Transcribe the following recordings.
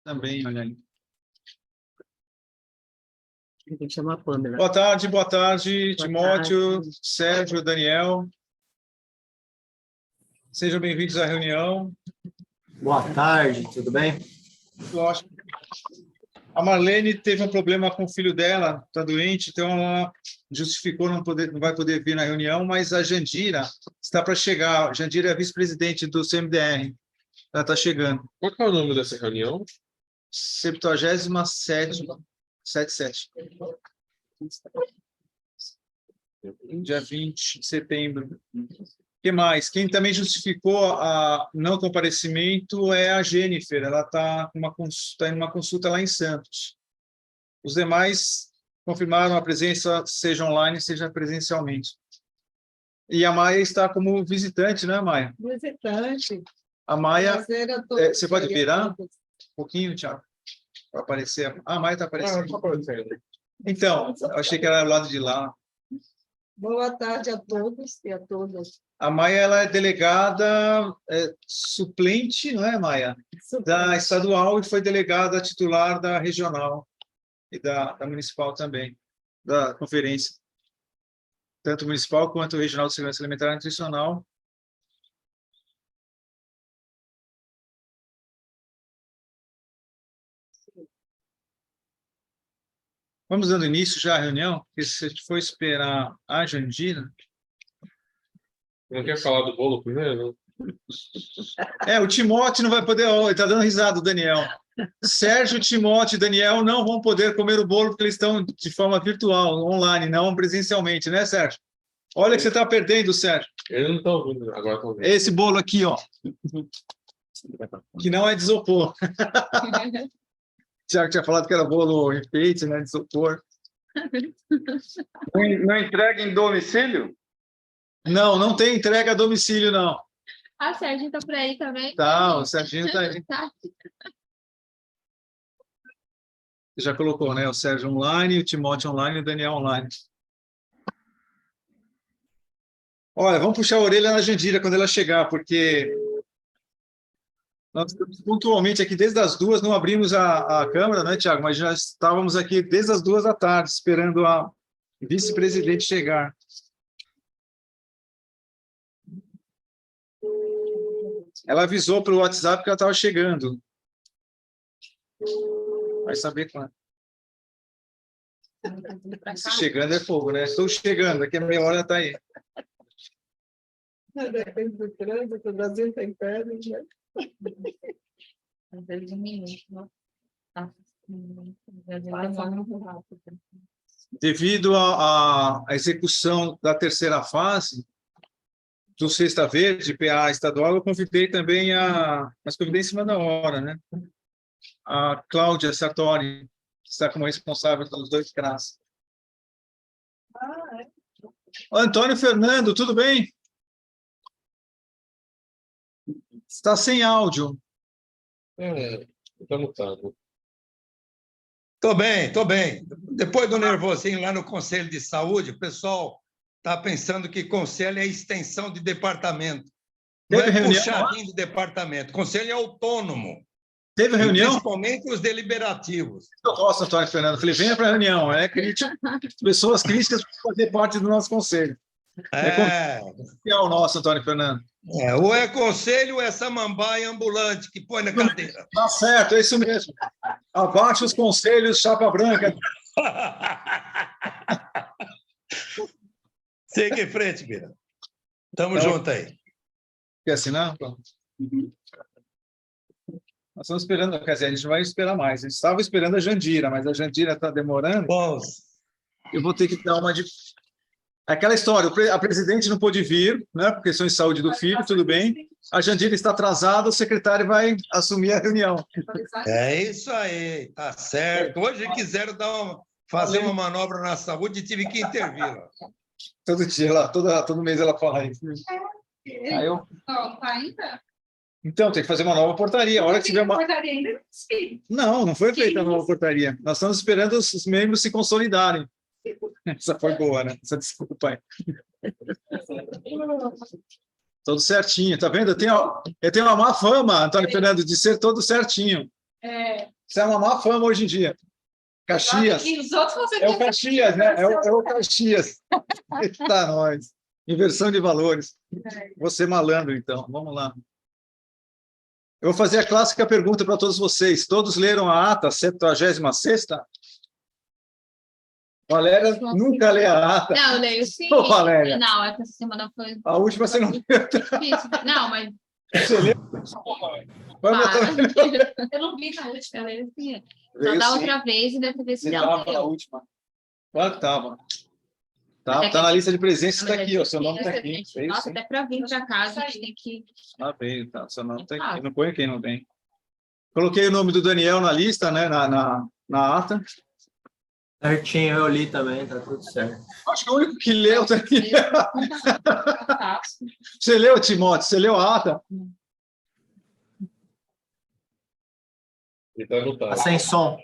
Também, olha aí. Tem que chamar a Pâmela. Boa tarde, Timóteo, tarde. Sérgio, Daniel. Sejam bem-vindos à reunião. Boa tarde, tudo bem? Lógico. A Marlene teve um problema com o filho dela, está doente, então ela justificou não vai poder vir na reunião, mas a Jandira está para chegar. A Jandira é a vice-presidente do CMDR. Ela está chegando. Qual que é o nome dessa reunião? 77. Dia 20 de setembro. O que mais? Quem também justificou a não comparecimento é a Jennifer. Ela está em uma consulta lá em Santos. Os demais confirmaram a presença, seja online, seja presencialmente. E a Maia está como visitante, né, Maia? Visitante. A Maia, você pode virar um todos. pouquinho, Thiago, para aparecer? A Maia está aparecendo. Tá aparecendo. Então, eu achei que era do lado de lá. Boa tarde a todos e a todas. A Maia, ela é delegada suplente, não é, Maia? Da estadual e foi delegada titular da regional e da municipal também, da conferência. Tanto municipal quanto regional de segurança alimentar e nutricional. Vamos dando início já à reunião, porque se a gente for esperar a Jandira... Não quer falar do bolo primeiro? O Timóteo não vai poder... Ele está dando risada, o Daniel. Sérgio, Timóteo e Daniel não vão poder comer o bolo porque eles estão de forma virtual, online, não presencialmente, né, Sérgio? Olha que você está perdendo, Sérgio. Eles não estão ouvindo, agora estão ouvindo. Esse bolo aqui, ó, que não é de isopor. Tiago tinha falado que era bolo enfeite, né, de isopor. Não entrega em domicílio? Não tem entrega a domicílio, não. A Serginho tá por aí também? Tá, o Serginho tá aí. Tá. Você já colocou, né? O Sérgio online, o Timóteo online e o Daniel online. Olha, vamos puxar a orelha na Jandira quando ela chegar, porque nós estamos pontualmente aqui desde as 2, não abrimos a câmera, né, Tiago? Mas já estávamos aqui desde as 2 da tarde, esperando a vice-presidente chegar. Ela avisou pelo WhatsApp que ela estava chegando. Vai saber quando. Se chegando é fogo, né? Estou chegando, daqui a meia hora está aí. Depende do trânsito, o Brasil tem pedras, né? Às vezes um minuto, né? Passa muito rápido. Devido à execução da terceira fase do Cesta Verde, PA estadual, eu convidei também mas convidei em cima da hora, né? A Cláudia Sartori, que está como responsável pelos 2 CRAS. Antônio Fernando, tudo bem? Está sem áudio. Está mutado. Estou bem. Depois do nervosinho lá no Conselho de Saúde, o pessoal está pensando que conselho é extensão de departamento. Não Teve é reunião? puxadinho de departamento. Conselho é autônomo. Teve reunião? Principalmente os deliberativos. Eu gosto, Antônio Fernando. Falei, venha para a reunião. Pessoas críticas para fazer parte do nosso conselho. É o nosso, Antônio Fernando. Ou é conselho ou é samambaia ambulante que põe na cadeira. Tá certo, é isso mesmo. Abaixo os conselhos, chapa branca. Segue em frente, Bira. Tamo junto aí. Quer assinar? Nós estamos esperando, quer dizer, a gente vai esperar mais. A gente estava esperando a Jandira, mas a Jandira está demorando. Bons. Eu vou ter que dar uma... Aquela história, a presidente não pôde vir, né, por questões de saúde do filho, tudo bem. A Jandira está atrasada, o secretário vai assumir a reunião. É isso aí, tá certo. Hoje quiseram fazer uma manobra na saúde e tive que intervir. Ó. Todo dia, todo mês ela fala isso. Aí eu... Não, tá ainda? Então, tem que fazer uma nova portaria. A hora que tiver uma... Portaria ainda Não foi feita a nova portaria. Nós estamos esperando os membros se consolidarem. Essa foi boa, né? Essa desculpa aí. Tudo certinho, tá vendo? Eu tenho uma má fama, Antônio Fernando, de ser todo certinho. Você é uma má fama hoje em dia. Caxias. E os outros vão ser É o Caxias, né? É o Caxias. Eita, nós. Inversão de valores. Você malandro, então. Vamos lá. Eu vou fazer a clássica pergunta para todos vocês. Todos leram a ata 76ª? Valéria nunca lê a ata. Não, eu leio sim. Ô, Valéria. Não, essa semana foi A última você não leu. difícil. Não, mas Você leu? Vai botar- para. Eu não vi na última, eu leio sim. Só Leio da sim. outra vez e dessa vez Você não. estava na última. Claro que estava. Mas é Tá que- na lista de presença, está Mas aqui, é ó. Seu nome está aqui. difícil. Veio Nossa, sim. até para vir para casa a gente tem que. Ah, veio, tá. Seu nome está aqui. Não põe quem não tem. Coloquei o nome do Daniel na lista, né? Na ata. Certinho, eu li também, tá tudo certo. Acho que o único que leu, Daniel. Você leu, Timóteo? Você leu a ata? Ele tá anotado. Tá sem som.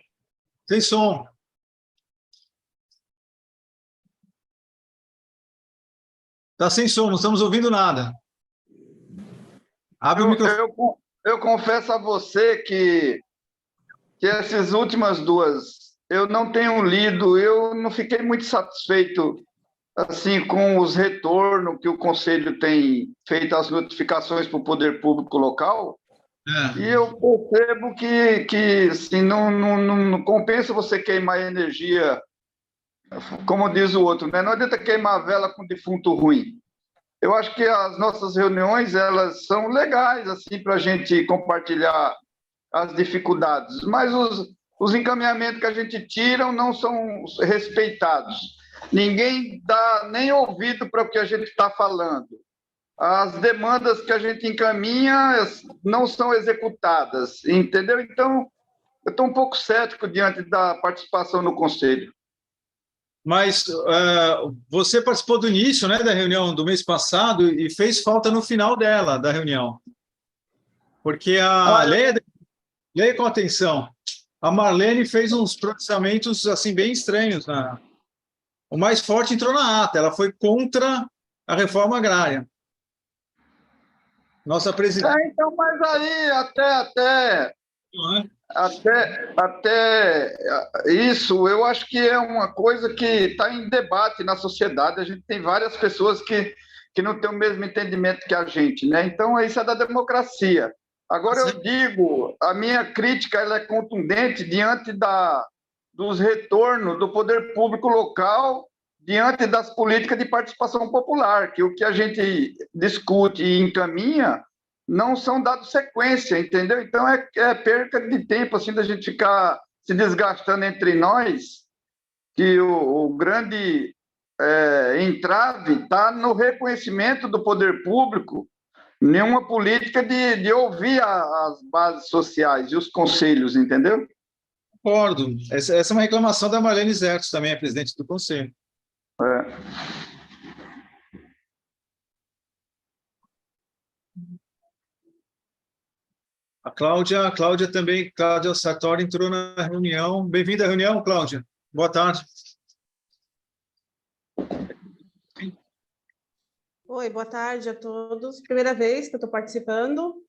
Tem som. Tá sem som, não estamos ouvindo nada. Abre o microfone. Eu confesso a você que essas últimas duas eu não tenho lido, eu não fiquei muito satisfeito assim com os retornos que o Conselho tem feito às notificações para o poder público local. E eu percebo que assim, não compensa você queimar energia, como diz o outro, né? Não adianta queimar a vela com defunto ruim. Eu acho que as nossas reuniões elas são legais assim para a gente compartilhar as dificuldades, mas os encaminhamentos que a gente tira não são respeitados. Ninguém dá nem ouvido para o que a gente está falando. As demandas que a gente encaminha não são executadas, entendeu? Então, eu estou um pouco cético diante da participação no Conselho. Mas você participou do início, né, da reunião do mês passado e fez falta no final dela, da reunião. Porque leia com atenção. A Marlene fez uns pronunciamentos assim, bem estranhos. O mais forte entrou na ata, ela foi contra a reforma agrária. Nossa presidente. Então, mas aí até isso, eu acho que é uma coisa que está em debate na sociedade. A gente tem várias pessoas que não têm o mesmo entendimento que a gente, né? Então, isso é da democracia. Agora, eu digo, a minha crítica ela é contundente diante dos retornos do poder público local diante das políticas de participação popular, que o que a gente discute e encaminha não são dados sequência, entendeu? Então, é perca de tempo, assim, da gente ficar se desgastando entre nós, que o grande entrave está no reconhecimento do poder público, nenhuma política de ouvir as bases sociais e os conselhos, entendeu? Concordo. Essa é uma reclamação da Marlene Zertos, também, a presidente do Conselho. A Cláudia também, Cláudia Sartori entrou na reunião. Bem-vinda à reunião, Cláudia. Boa tarde. Oi, boa tarde a todos. Primeira vez que eu estou participando.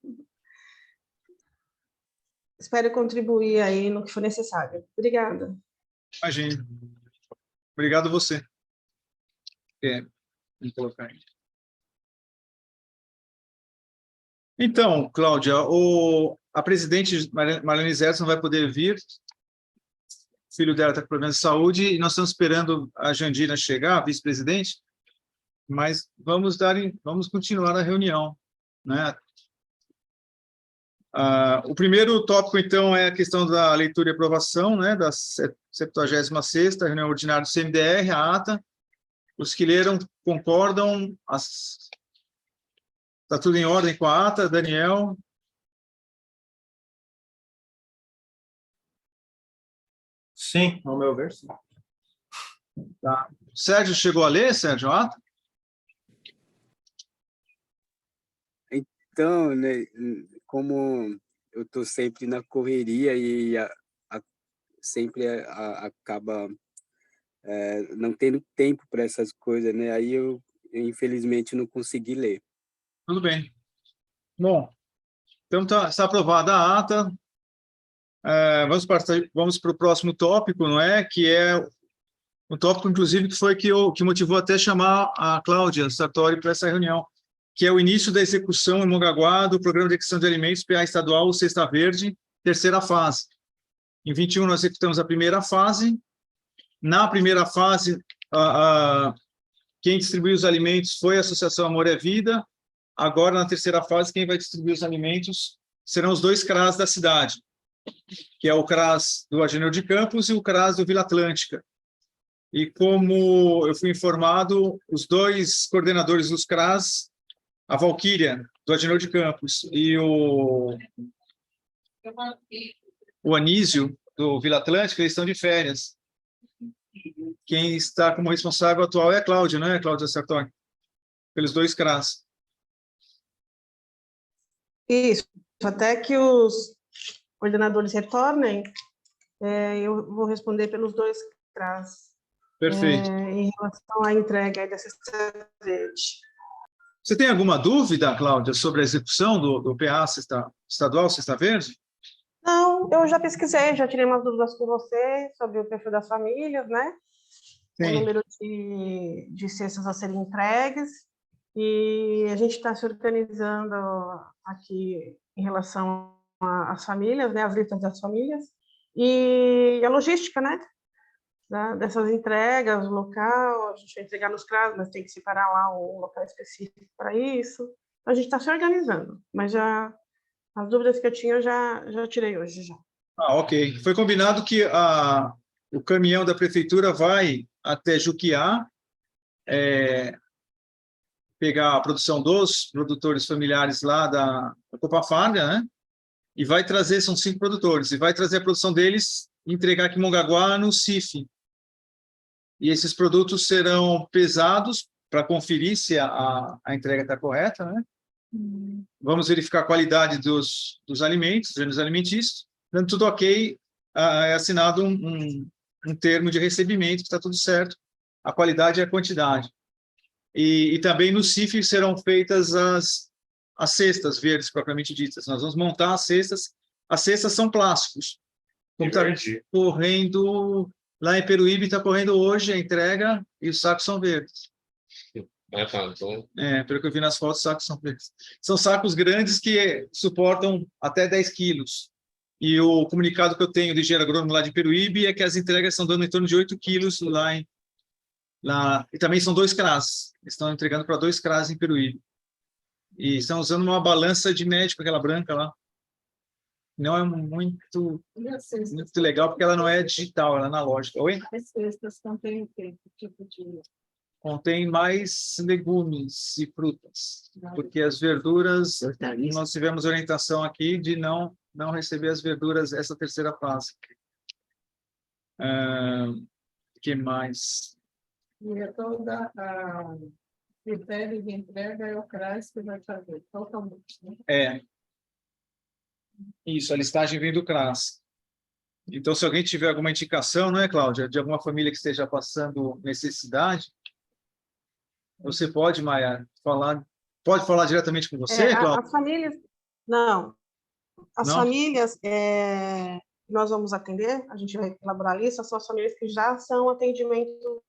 Espero contribuir aí no que for necessário. Obrigada. Imagina. Obrigado a você. Vamos colocar aí. Então, Cláudia, a presidente Marlene Zertos não vai poder vir. O filho dela está com problemas de saúde e nós estamos esperando a Jandira chegar, a vice-presidente, mas vamos continuar a reunião, né? O primeiro tópico, então, é a questão da leitura e aprovação, né, da 76ª reunião ordinária do CMDR, a ata. Os que leram concordam, está tudo em ordem com a ata, Daniel? Sim, ao meu ver, sim. Tá. Sérgio chegou a ler, Sérgio, a ata? Então, né, como eu estou sempre na correria e sempre acaba não tendo tempo para essas coisas, né? Aí eu infelizmente não consegui ler. Tudo bem. Bom, então está aprovada a ata. Vamos para o próximo tópico, não é? Que é um tópico, inclusive, que foi que motivou até chamar a Cláudia Sartori para essa reunião, que é o início da execução em Mongaguá do Programa de Aquisição de Alimentos PA Estadual Cesta Verde, terceira fase. Em 21, nós executamos a primeira fase. Na primeira fase, quem distribuiu os alimentos foi a Associação Amor é Vida. Agora, na terceira fase, quem vai distribuir os alimentos serão os 2 CRAS da cidade, que é o CRAS do Agenor de Campos e o CRAS do Vila Atlântica. E como eu fui informado, os 2 coordenadores dos CRAS, a Valquíria, do Agenor de Campos, e o Anísio, do Vila Atlântica, eles estão de férias. Quem está como responsável atual é a Cláudia, não é, Cláudia Sartori? Pelos 2 CRAS. Isso, até que os coordenadores retornem, eu vou responder pelos 2 CRAS. Perfeito. Em relação à entrega aí da cesta verde. Você tem alguma dúvida, Cláudia, sobre a execução do PA Estadual Cesta Verde? Não, eu já pesquisei, já tirei umas dúvidas com você sobre o perfil das famílias, né? Sim. O número de cestas a serem entregues, e a gente está se organizando aqui em relação às famílias, né? As listas das famílias, e a logística, né? Dessas entregas, o local, a gente vai entregar nos CRAS, mas tem que separar lá um local específico para isso. Então, a gente está se organizando, mas já as dúvidas que eu tinha eu já tirei hoje. Já. Ok. Foi combinado que o caminhão da prefeitura vai até Juquiá, pegar a produção dos produtores familiares lá da Copafarga, né? E vai trazer, são 5 produtores, e vai trazer a produção deles e entregar aqui em Mongaguá no CIF. E esses produtos serão pesados para conferir se a entrega está correta, né? Vamos verificar a qualidade dos alimentos, dos alimentícios. Dando tudo ok, é assinado um termo de recebimento, que está tudo certo. A qualidade e a quantidade. E também no CIF serão feitas as cestas verdes, propriamente ditas. Nós vamos montar as cestas. As cestas são plásticos. Como está correndo... Lá em Peruíbe está correndo hoje a entrega e os sacos são verdes. Tá, então... Pelo que eu vi nas fotos, os sacos são verdes. São sacos grandes que suportam até 10 quilos. E o comunicado que eu tenho de engenheiro agrônomo lá de Peruíbe é que as entregas estão dando em torno de 8 quilos lá. E também são 2 CRAS. Estão entregando para 2 CRAS em Peruíbe. E estão usando uma balança de médico, aquela branca lá. Não é muito legal, porque ela não é digital, ela é analógica. Oi? As cestas contêm que tipo de... Contém mais legumes e frutas, porque as verduras, nós tivemos orientação aqui de não receber as verduras essa terceira fase. Que mais? E é toda a critério de entrega é o CRAS que vai fazer, totalmente, né? Isso, a listagem vem do CRAS. Então, se alguém tiver alguma indicação, não é, Cláudia, de alguma família que esteja passando necessidade, você pode, Maia, pode falar diretamente com você, Cláudia? As famílias, não. As famílias, nós vamos atender, a gente vai elaborar a lista, são as famílias que já são atendimento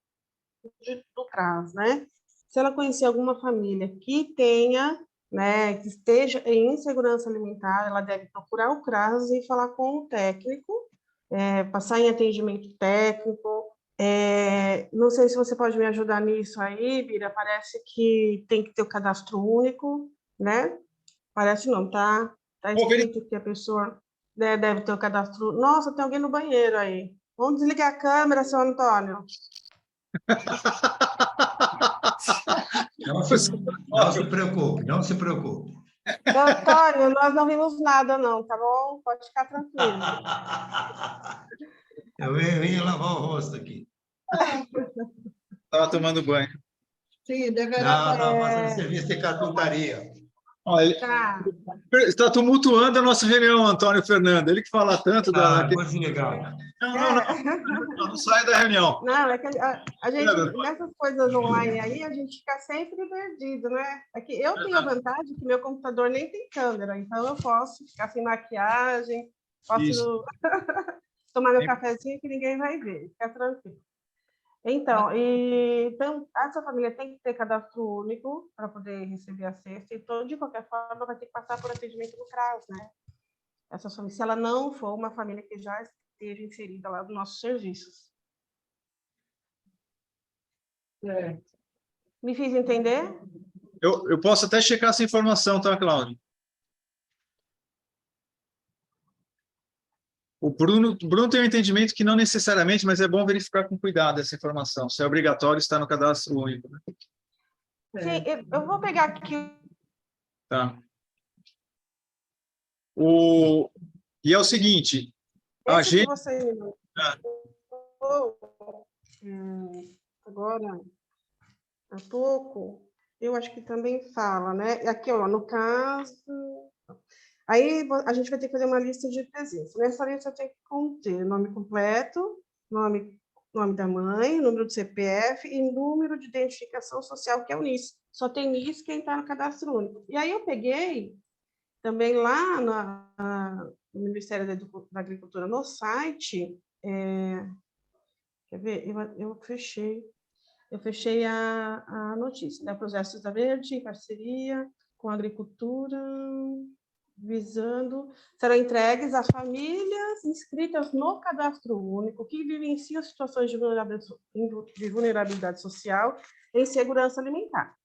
do CRAS, né? Se ela conhecer alguma família que tenha, né, que esteja em insegurança alimentar, ela deve procurar o CRAS e falar com o técnico, passar em atendimento técnico. Não sei se você pode me ajudar nisso aí, Bira, parece que tem que ter o cadastro único, né? Parece não, tá escrito que a pessoa deve ter o cadastro. Nossa, tem alguém no banheiro aí. Vamos desligar a câmera, seu Antônio. Não se preocupe, não se preocupe. Seu Antônio, nós não vimos nada não, tá bom? Pode ficar tranquilo. Eu vim lavar o rosto aqui. Estava tomando banho. Sim, deverá... Não, fazendo serviço de carpintaria. Olha, está tumultuando a nossa reunião, Antônio Fernando. Ele que fala tanto da... Coisa legal. Não saia da reunião. Não, é que a gente, nessas coisas online aí, a gente fica sempre perdido, né? É que eu tenho a vantagem que meu computador nem tem câmera, então eu posso ficar sem maquiagem, Posso tomar meu cafezinho que ninguém vai ver, fica tranquilo. Então, essa família tem que ter cadastro único para poder receber a cesta, então, de qualquer forma, vai ter que passar por atendimento no CRAS, né? Essa família, se ela não for uma família que já esteja inserida lá nos nossos serviços. Me fiz entender? Eu posso até checar essa informação, tá, Cláudio? O Bruno tem um entendimento que não necessariamente, mas é bom verificar com cuidado essa informação, se é obrigatório estar no cadastro único. Né? Sim, eu vou pegar aqui. Tá. E é o seguinte, a Esse que gente... você... Agora, há pouco, eu acho que também fala, né? Aqui, ó, no caso... Aí a gente vai ter que fazer uma lista de presença. Nessa lista tem que conter nome completo, nome da mãe, número do CPF e número de identificação social, que é o NIS. Só tem NIS quem está no cadastro único. E aí eu peguei também lá no Ministério da Agricultura, no site, quer ver? Eu fechei a notícia, né? Projetos da Verde, em parceria com a Agricultura, visando, serão entregues às famílias inscritas no cadastro único que vivenciam situações de vulnerabilidade social em segurança alimentar.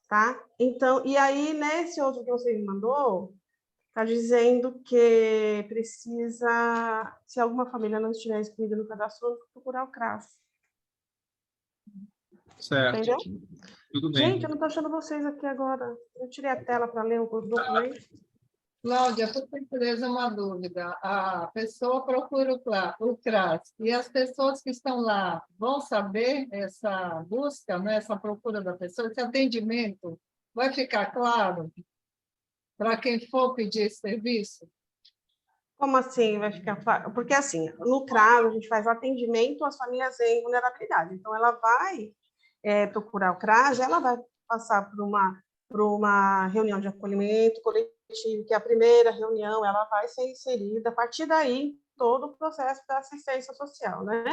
Tá? Então, e aí, nesse outro que você me mandou, está dizendo que precisa, se alguma família não estiver inscrita no cadastro único, procurar o CRAS. Certo. Entendeu? Tudo bem. Gente, eu não estou achando vocês aqui agora. Eu tirei a tela para ler o documento. Cláudia, por gentileza, uma dúvida. A pessoa procura o CRAS e as pessoas que estão lá vão saber essa busca, né, essa procura da pessoa, esse atendimento vai ficar claro para quem for pedir esse serviço? Como assim vai ficar claro? Porque, assim, no CRAS, a gente faz o atendimento às famílias em vulnerabilidade. Então, ela vai procurar o CRAS, ela vai passar por uma reunião de acolhimento coletivo, que é a primeira reunião, ela vai ser inserida, a partir daí, todo o processo da assistência social, né?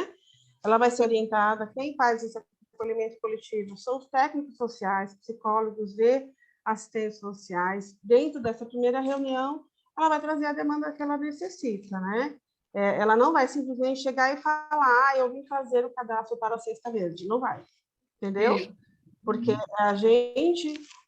Ela vai ser orientada, quem faz esse acolhimento coletivo são os técnicos sociais, psicólogos e assistentes sociais. Dentro dessa primeira reunião, ela vai trazer a demanda que ela necessita, né? Ela não vai simplesmente chegar e falar, eu vim fazer o cadastro para a Cesta Verde, não vai, entendeu? Sim. Porque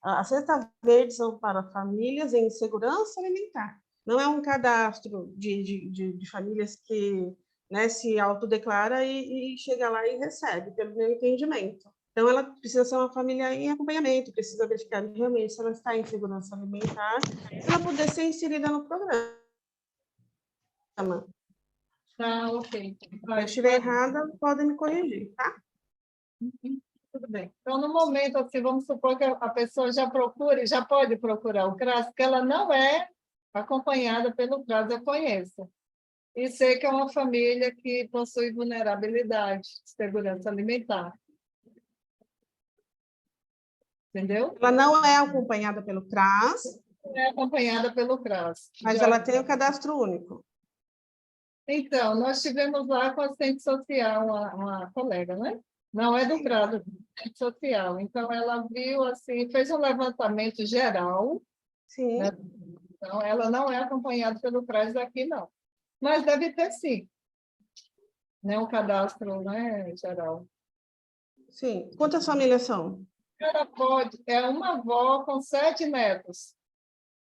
a Cesta Verde são para famílias em segurança alimentar. Não é um cadastro de famílias que, né, se autodeclara e chega lá e recebe, pelo meu entendimento. Então, ela precisa ser uma família em acompanhamento, precisa verificar realmente se ela está em segurança alimentar, para ela poder ser inserida no programa. Tá, ok. Se eu estiver errada, podem me corrigir, tá? Tudo bem. Então, no momento, assim, vamos supor que a pessoa já pode procurar o CRAS, porque ela não é acompanhada pelo CRAS, eu conheço. E sei que é uma família que possui vulnerabilidade de segurança alimentar. Entendeu? Ela não é acompanhada pelo CRAS. É acompanhada pelo CRAS. Mas ela tem o cadastro único. Então, nós tivemos lá com a assistente social, uma colega, né? Não é do CRAS, é assistente social. Então, ela viu, assim, fez um levantamento geral. Sim. Né? Então, ela não é acompanhada pelo CRAS daqui, não. Mas deve ter, sim. Né? Um cadastro, né, geral. Sim. Quantas famílias são? Ela pode, é uma avó com 7 netos.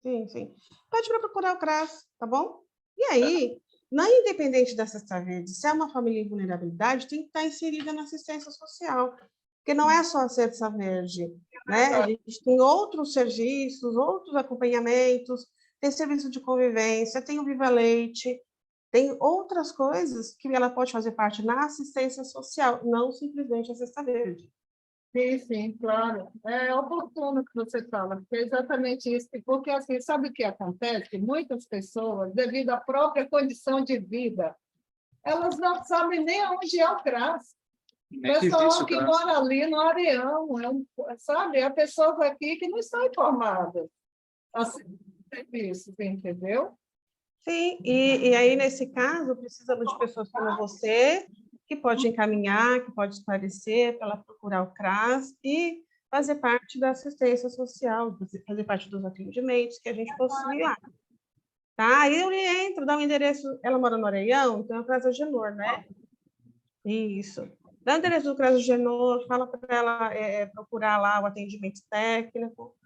Sim, sim. Pede para procurar o CRAS, tá bom? E aí, independente da Cesta Verde, se é uma família em vulnerabilidade, tem que estar inserida na assistência social, porque não é só a Cesta Verde, né? A gente tem outros serviços, outros acompanhamentos, tem serviço de convivência, tem o Viva Leite, tem outras coisas que ela pode fazer parte na assistência social, não simplesmente a Cesta Verde. Sim, sim, claro. É oportuno que você fala, porque é exatamente isso. Porque, assim, sabe o que acontece? Muitas pessoas, devido à própria condição de vida, elas não sabem nem onde é o CRAS. O pessoal que mora ali no Areão, sabe? Há pessoas aqui que não estão informadas. Assim, serviços, entendeu? Sim, e aí, nesse caso, precisamos de pessoas como você, que pode encaminhar, que pode esclarecer, para ela procurar o CRAS e fazer parte da assistência social, fazer parte dos atendimentos que a gente possui lá. Tá? Aí eu entro, dá o endereço, ela mora no Areião, então é o CRAS Agenor, né? Isso. Dá o endereço do CRAS Agenor, fala para ela procurar lá o atendimento técnico.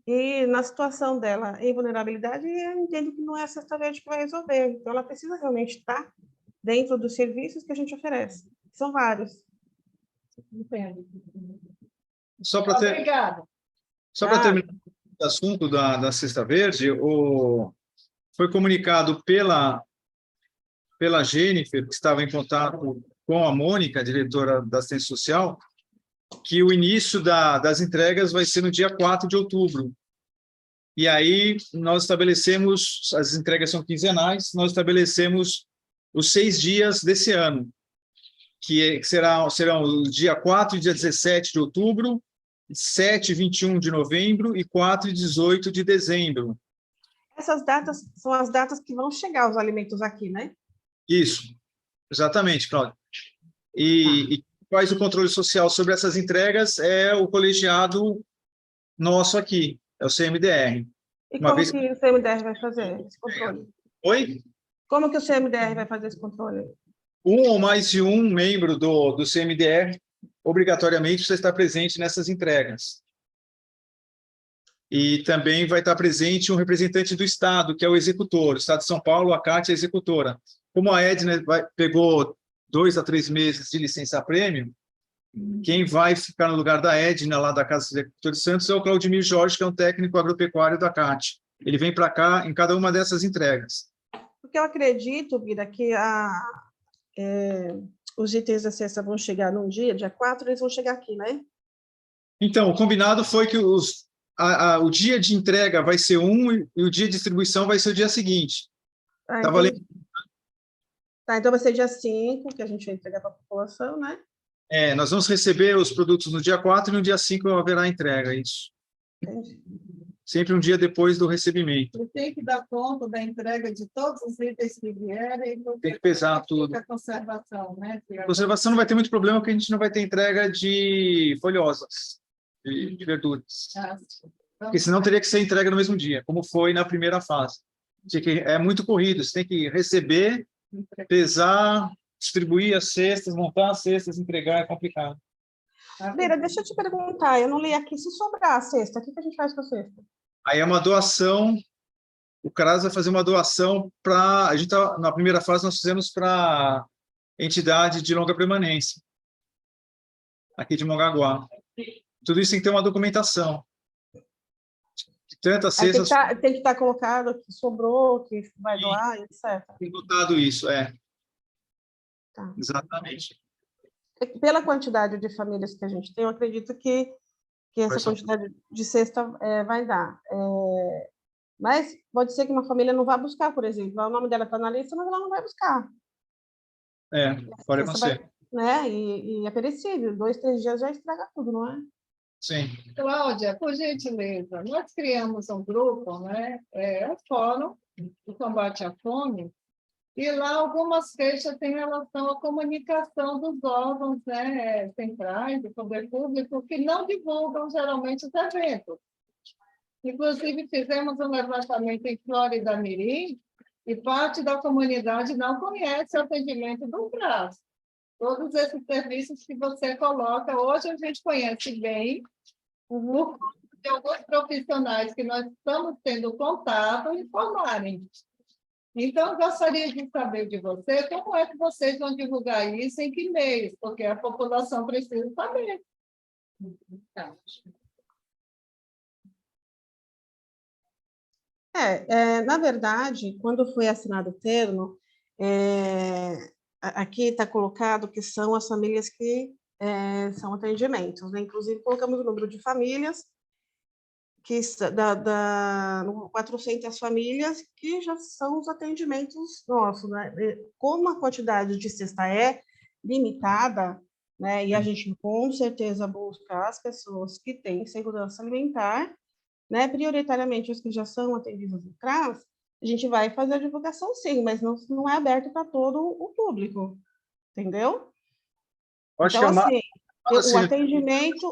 E na situação dela em vulnerabilidade, eu entendo que não é a Cesta Verde que vai resolver. Então, ela precisa realmente estar dentro dos serviços que a gente oferece. São vários. Entendo. Só para Obrigada. terminar o assunto da Cesta Verde, foi comunicado pela Jennifer, que estava em contato com a Mônica, diretora da assistência social, que o início das entregas vai ser no dia 4 de outubro. E aí nós estabelecemos, as entregas são quinzenais, nós estabelecemos os 6 dias desse ano, que serão o dia 4 e dia 17 de outubro, 7 e 21 de novembro e 4 e 18 de dezembro. Essas datas são as datas que vão chegar os alimentos aqui, né? Isso, exatamente, Cláudia. E faz o controle social sobre essas entregas é o colegiado nosso aqui, é o CMDR. E como que o CMDR vai fazer esse controle? Oi? Como que o CMDR vai fazer esse controle? Um ou mais de um membro do CMDR, obrigatoriamente, precisa estar presente nessas entregas. E também vai estar presente um representante do Estado, que é o executor. O Estado de São Paulo, a CAT é a executora. Como a Edna pegou 2 a 3 meses de licença-prêmio, quem vai ficar no lugar da Edna, lá da Casa do Executor de Santos, é o Claudimir Jorge, que é um técnico agropecuário da CAT. Ele vem para cá em cada uma dessas entregas. Porque eu acredito, Bira, que os itens da cesta vão chegar num dia 4, eles vão chegar aqui, né? Então, o combinado foi que o dia de entrega vai ser e o dia de distribuição vai ser o dia seguinte. Tá valendo? Tá, então vai ser dia 5, que a gente vai entregar para a população, né? Nós vamos receber os produtos no dia 4 e no dia 5 haverá a entrega, isso. Entendi. Sempre um dia depois do recebimento. E tem que dar conta da entrega de todos os itens que vierem. Tem que pesar tudo. A conservação, né? A conservação não vai ter muito problema, porque a gente não vai ter entrega de folhosas, de verduras. Porque senão teria que ser entrega no mesmo dia, como foi na primeira fase. É muito corrido, você tem que receber, pesar, distribuir as cestas, montar as cestas, entregar, é complicado. Bira, deixa eu te perguntar, eu não li aqui, se sobrar a cesta, o que a gente faz com a cesta? Aí é uma doação, o CRAS vai fazer uma doação para... na primeira fase, nós fizemos para entidade de longa permanência, aqui de Mongaguá. Tudo isso tem que ter uma documentação. Tantas cestas... Tem que estar colocado que sobrou, que vai doar, etc. Tem notado isso, Tá. Exatamente. Pela quantidade de famílias que a gente tem, eu acredito que essa quantidade de cesta vai dar. Mas pode ser que uma família não vá buscar, por exemplo. O nome dela está na lista, mas ela não vai buscar. Pode acontecer. Né? E é perecível. 2, 3 dias já estraga tudo, não é? Sim. Cláudia, por gentileza, nós criamos um grupo, né? Um fórum de combate à fome, e lá algumas queixas têm relação à comunicação dos órgãos, né, centrais do poder público, que não divulgam geralmente os eventos. Inclusive, fizemos um levantamento em Flórida Mirim, e parte da comunidade não conhece o atendimento do CRAS. Todos esses serviços que você coloca, hoje a gente conhece bem, por conta de alguns profissionais que nós estamos tendo contato informarem. Então, eu gostaria de saber de você como é que vocês vão divulgar isso, em que meios, porque a população precisa saber. Na verdade, quando foi assinado o termo, aqui está colocado que são as famílias que são atendimentos, né? Inclusive, colocamos o número de famílias, que 400 famílias que já são os atendimentos nossos, né? Como a quantidade de cesta é limitada, né? E a gente com certeza busca as pessoas que têm segurança alimentar, né? Prioritariamente os que já são atendidos no CRAS, a gente vai fazer a divulgação sim, mas não é aberto para todo o público, entendeu? Eu acho Então, que assim, assim,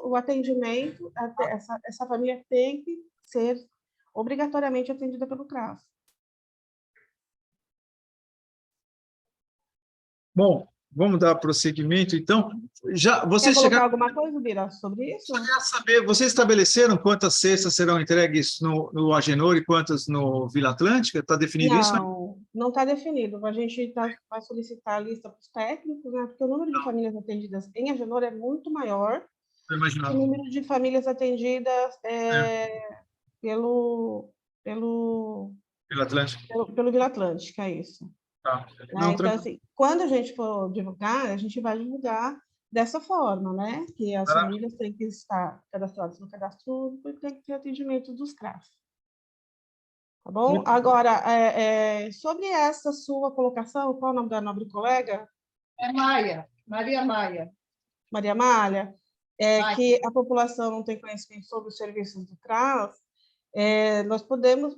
o atendimento, essa família tem que ser obrigatoriamente atendida pelo CRAS. bom, vamos dar prosseguimento, então. Já, Quer vocês colocar chegaram alguma coisa, Bira, sobre isso? a saber, vocês estabeleceram quantas cestas serão entregues no Agenor e quantas no Vila Atlântica? Está definido isso? Não está definido. A gente vai solicitar a lista para os técnicos, né? Porque o número de famílias atendidas em Agenor é muito maior Eu que o imaginava. número de famílias atendidas pelo, Vila Atlântica. pelo Vila Atlântica, é isso. Tá. Né? Não, Então, tranquilo. assim, quando a gente for divulgar, a gente vai divulgar dessa forma, né? Que as famílias têm que estar cadastradas no cadastro único e tem que ter atendimento dos CRAS. Tá bom? Muito Agora, sobre essa sua colocação, qual é o nome da nobre colega? É Maia, Maria Maia. Maria Amália, Maia. que a população não tem conhecimento sobre os serviços do CRAS, nós podemos,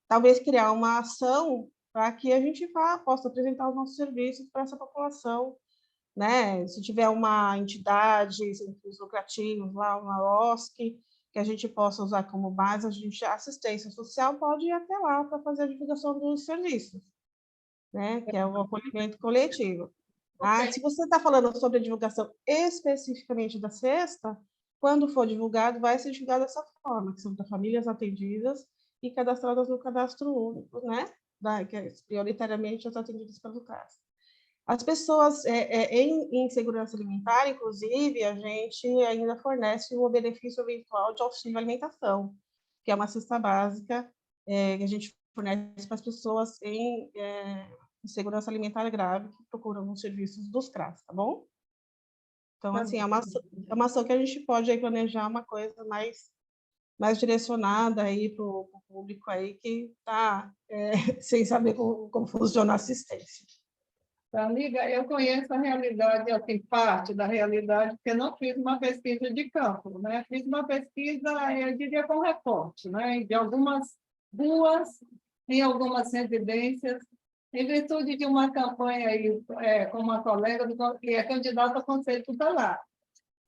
talvez, criar uma ação para que a gente possa apresentar os nossos serviços para essa população, né? Se tiver uma entidade sem fins lucrativos, lá, uma OSC, que a gente possa usar como base, a assistência social pode ir até lá para fazer a divulgação dos serviços, né? Que é o acolhimento coletivo. Tá? Se você está falando sobre a divulgação especificamente da cesta, quando for divulgado, vai ser divulgado dessa forma, que são para famílias atendidas e cadastradas no cadastro único, né? Que prioritariamente as atendidas pelo CRAS. As pessoas em segurança alimentar, inclusive, a gente ainda fornece o benefício eventual de auxílio alimentação, que é uma cesta básica que a gente fornece para as pessoas em segurança alimentar grave que procuram os serviços dos CRAS, tá bom? Então, assim, é uma ação que a gente pode aí planejar uma coisa mais direcionada aí para o público aí que está sem saber como funciona a assistência. Amiga, eu conheço a realidade, assim, parte da realidade, porque não fiz uma pesquisa de campo, né? Fiz uma pesquisa, eu diria, com recorte, né? De algumas ruas, em algumas residências, em virtude de uma campanha aí, com uma colega que é candidata a conselho tutelar.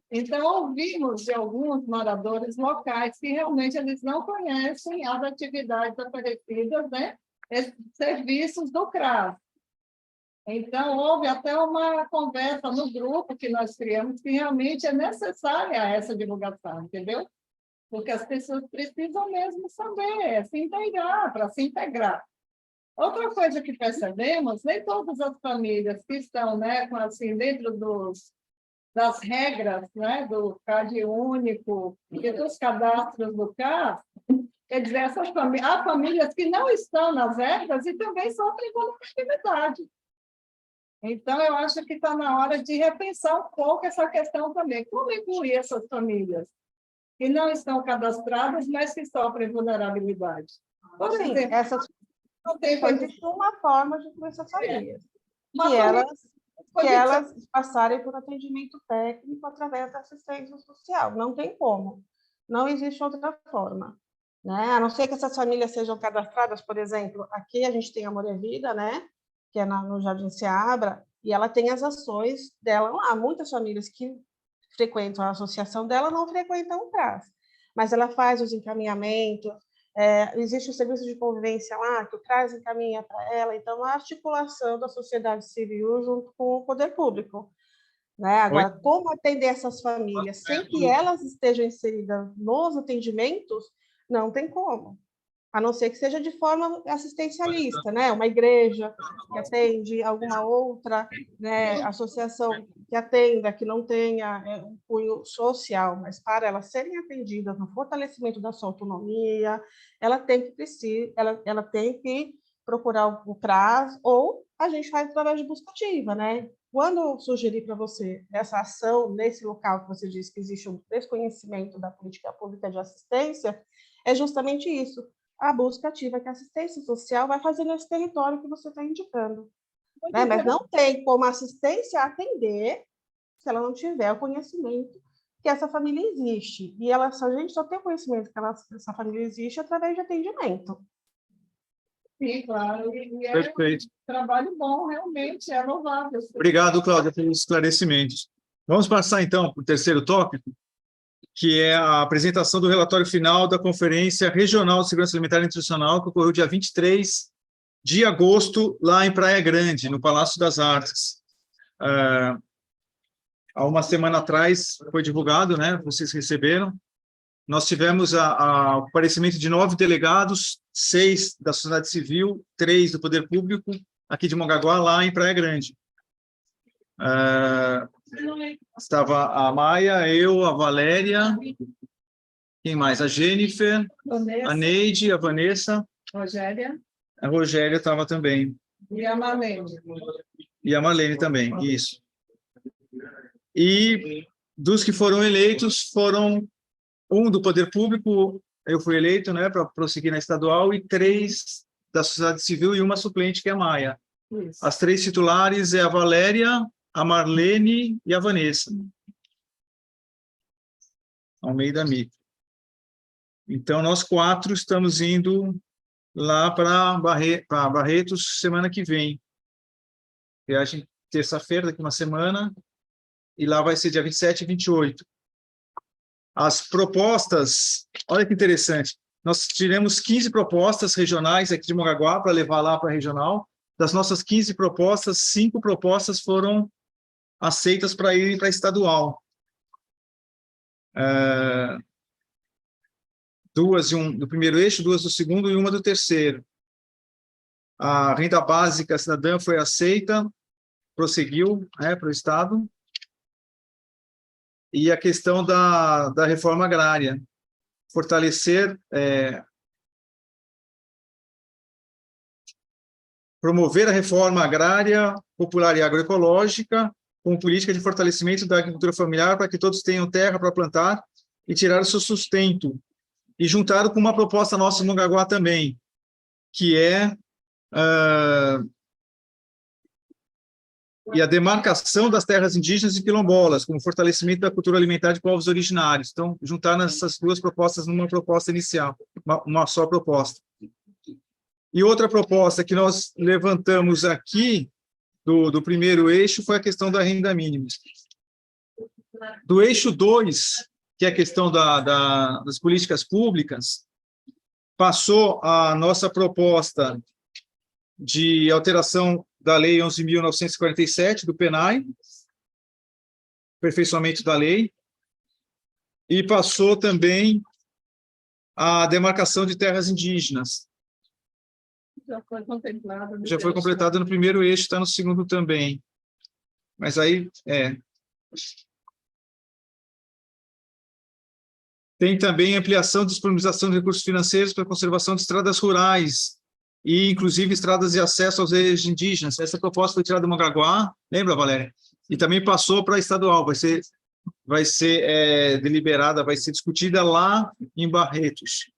Então, ouvimos de alguns moradores locais que realmente eles não conhecem as atividades oferecidas, né? Esses serviços do CRAS. Então, houve até uma conversa no grupo que nós criamos que realmente é necessária essa divulgação, entendeu? Porque as pessoas precisam mesmo saber, se integrar, para se integrar. Outra coisa que percebemos, nem todas as famílias que estão, né, assim, dentro das regras, né, do CAD único e dos cadastros do CAS, quer dizer, há famílias que não estão nas regras e também sofrem vulnerabilidade. Então, eu acho que está na hora de repensar um pouco essa questão também. Como incluir essas famílias que não estão cadastradas, mas que sofrem vulnerabilidade? Por Sim, exemplo, não tem só existe uma forma de incluir essas famílias, que elas passarem por atendimento técnico através da assistência social. Não tem como. Não existe outra forma. Né? A não ser que essas famílias sejam cadastradas, por exemplo, aqui a gente tem a Amor é Vida, né? Que é no Jardim Seabra, e ela tem as ações dela lá. Muitas famílias que frequentam a associação dela não frequentam o CRAS, mas ela faz os encaminhamentos, existe o serviço de convivência lá, que o CRAS encaminha para ela, então a articulação da sociedade civil junto com o poder público. Né? Agora, como atender essas famílias sem que elas estejam inseridas nos atendimentos, não tem como. A não ser que seja de forma assistencialista, né? Uma igreja que atende, alguma outra, né, associação que atenda, que não tenha um cunho social, mas para elas serem atendidas no fortalecimento da sua autonomia, ela tem que procurar o CRAS, ou a gente faz através de busca ativa, né? Quando eu sugerir para você essa ação nesse local que você disse que existe um desconhecimento da política pública de assistência, é justamente isso, a busca ativa que a assistência social vai fazer nesse território que você está indicando. Né? Mas não tem como a assistência atender se ela não tiver o conhecimento que essa família existe. E a gente só tem conhecimento que essa família existe através de atendimento. Sim, claro. E é Perfeito. um trabalho bom, realmente, é louvável. Obrigado, Cláudia, pelos esclarecimentos. Vamos passar, então, para o terceiro tópico, que é a apresentação do relatório final da Conferência Regional de Segurança Alimentar e Nutricional, que ocorreu dia 23 de agosto, lá em Praia Grande, no Palácio das Artes. Há uma semana atrás foi divulgado, né? Vocês receberam. Nós tivemos o comparecimento de 9 delegados, 6 da sociedade civil, 3 do poder público, aqui de Mongaguá, lá em Praia Grande. Estava a Maia, eu, a Valéria, quem mais? A Jennifer, a Neide, a Vanessa, Rogéria a Rogéria estava também. e a Marlene. E a Marlene também, isso. E dos que foram eleitos, foram um do poder público, eu fui eleito, né, para prosseguir na estadual, e 3 da sociedade civil e uma suplente, que é a Maia. Isso. As 3 titulares é a Valéria, a Marlene e a Vanessa. Almeida Mico. Então, nós 4 estamos indo lá para Barretos semana que vem. Viagem terça-feira, daqui uma semana, e lá vai ser dia 27 e 28. As propostas, olha que interessante, nós tivemos 15 propostas regionais aqui de Mongaguá para levar lá para a regional. Das nossas 15 propostas, 5 propostas foram aceitas para ir para a estadual. 2 do primeiro eixo, 2 do segundo e 1 do terceiro. A renda básica cidadã foi aceita, prosseguiu, né, para o Estado. E a questão da reforma agrária, fortalecer, promover a reforma agrária, popular e agroecológica, com política de fortalecimento da agricultura familiar para que todos tenham terra para plantar e tirar o seu sustento. E juntaram com uma proposta nossa no Mongaguá também, que é e a demarcação das terras indígenas e quilombolas, como fortalecimento da cultura alimentar de povos originários. Então, juntar essas 2 propostas numa proposta inicial, uma só proposta. E outra proposta que nós levantamos aqui, do primeiro eixo, foi a questão da renda mínima. Do eixo 2, que é a questão das políticas públicas, passou a nossa proposta de alteração da Lei 11.947, do PENAI, aperfeiçoamento da lei, e passou também a demarcação de terras indígenas. Já foi contemplado. Já foi completado no primeiro eixo, está no segundo também. Mas aí, Tem também ampliação e disponibilização de recursos financeiros para a conservação de estradas rurais, e inclusive estradas de acesso aos ex indígenas. Essa proposta foi tirada do Mongaguá, lembra, Valéria? E também passou para a estadual, vai ser deliberada, vai ser discutida lá em Barretos.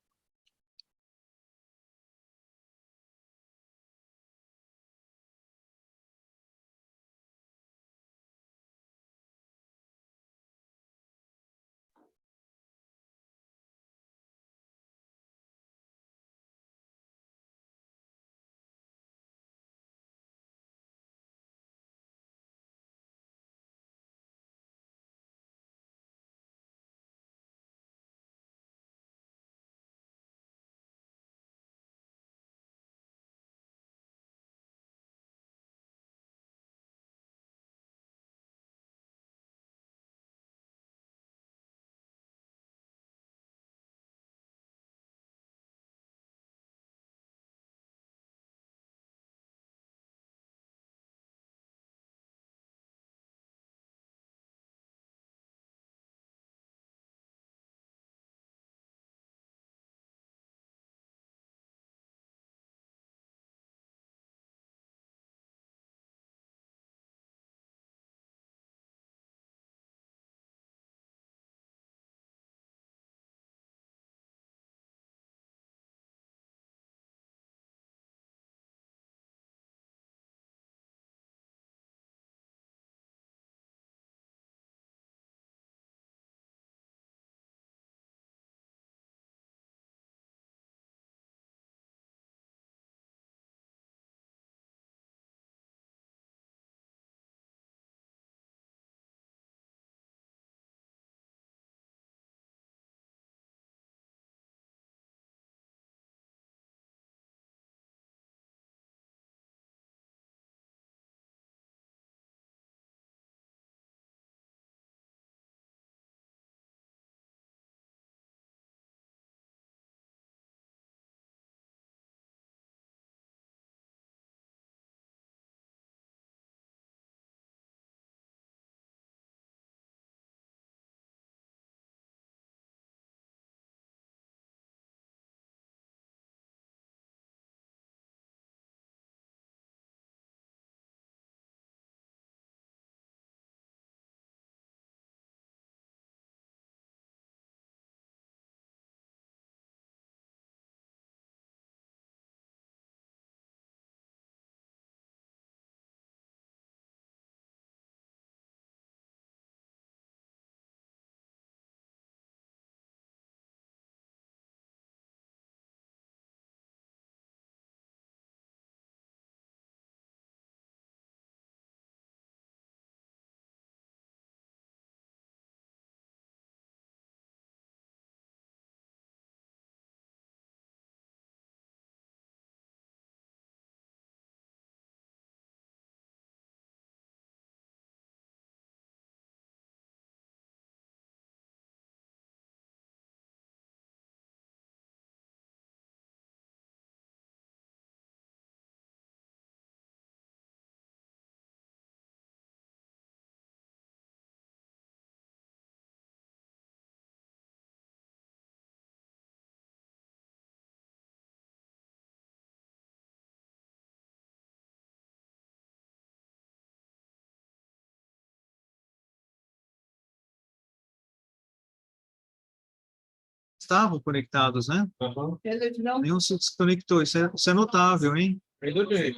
estavam conectados, né? Aham. Eles não Nenhum se desconectou. Isso é notável, hein? Ainda bem.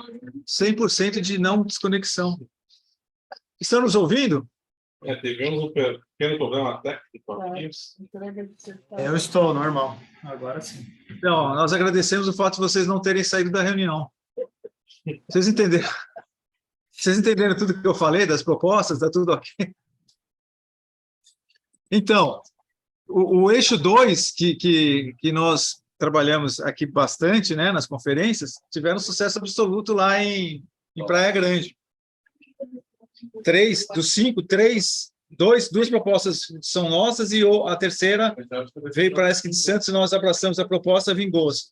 100% de não desconexão. Estão nos ouvindo? Tivemos um pequeno problema técnico aqui. Eu estou, normal. Agora sim. Então, nós agradecemos o fato de vocês não terem saído da reunião. Vocês entenderam? Vocês entenderam tudo que eu falei, das propostas? Está tudo ok? Então, o eixo 2, que nós trabalhamos aqui bastante, né, nas conferências, tiveram sucesso absoluto lá em Praia Grande. 3 dos 5, 2 propostas são nossas e a terceira veio, parece que de Santos, e nós abraçamos a proposta, vingou-se.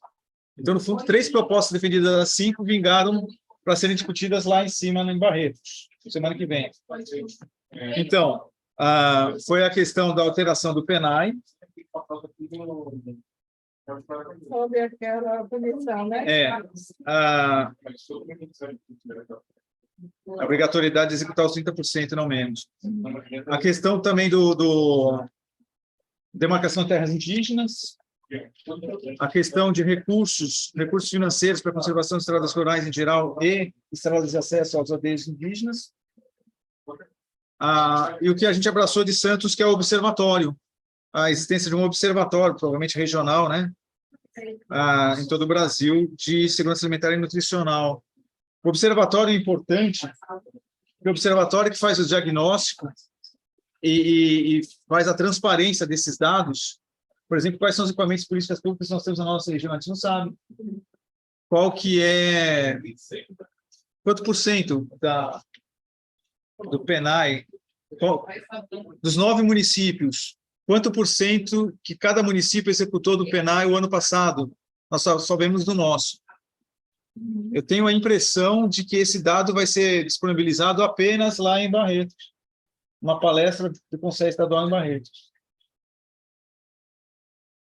Então, no fundo, 3 propostas defendidas das 5 vingaram para serem discutidas lá em cima, em Barretos, semana que vem. Então, foi a questão da alteração do PENAI. soube aquela punição, né? A obrigatoriedade de executar os 30%, não menos. A questão também do demarcação de terras indígenas, a questão de recursos financeiros para a conservação de estradas rurais em geral e estradas de acesso aos aldeias indígenas. E o que a gente abraçou de Santos, que é o observatório, a existência de um observatório, provavelmente regional, né, em todo o Brasil, de segurança alimentar e nutricional. O observatório é importante, o observatório que faz o diagnóstico e faz a transparência desses dados. Por exemplo, quais são os equipamentos de políticas públicas que nós temos na nossa região? A gente não sabe. Qual que é... Quanto por cento do PENAI, dos 9 municípios, quanto por cento que cada município executou do PENAI o ano passado? Nós só sabemos do nosso. Eu tenho a impressão de que esse dado vai ser disponibilizado apenas lá em Barretos, uma palestra do Conselho Estadual em Barretos.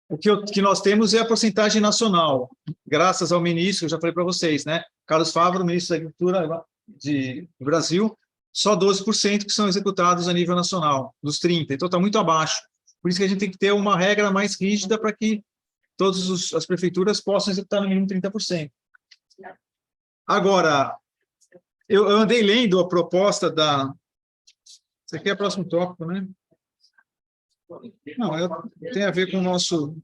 O que nós temos é a porcentagem nacional, graças ao ministro, eu já falei para vocês, né? Carlos Favaro, ministro da Agricultura do Brasil, só 12% que são executados a nível nacional, dos 30%, então está muito abaixo. Por isso que a gente tem que ter uma regra mais rígida para que todas as prefeituras possam executar no mínimo 30%. Agora, eu andei lendo a proposta da... Isso aqui é o próximo tópico, né? Não, tem a ver com o nosso...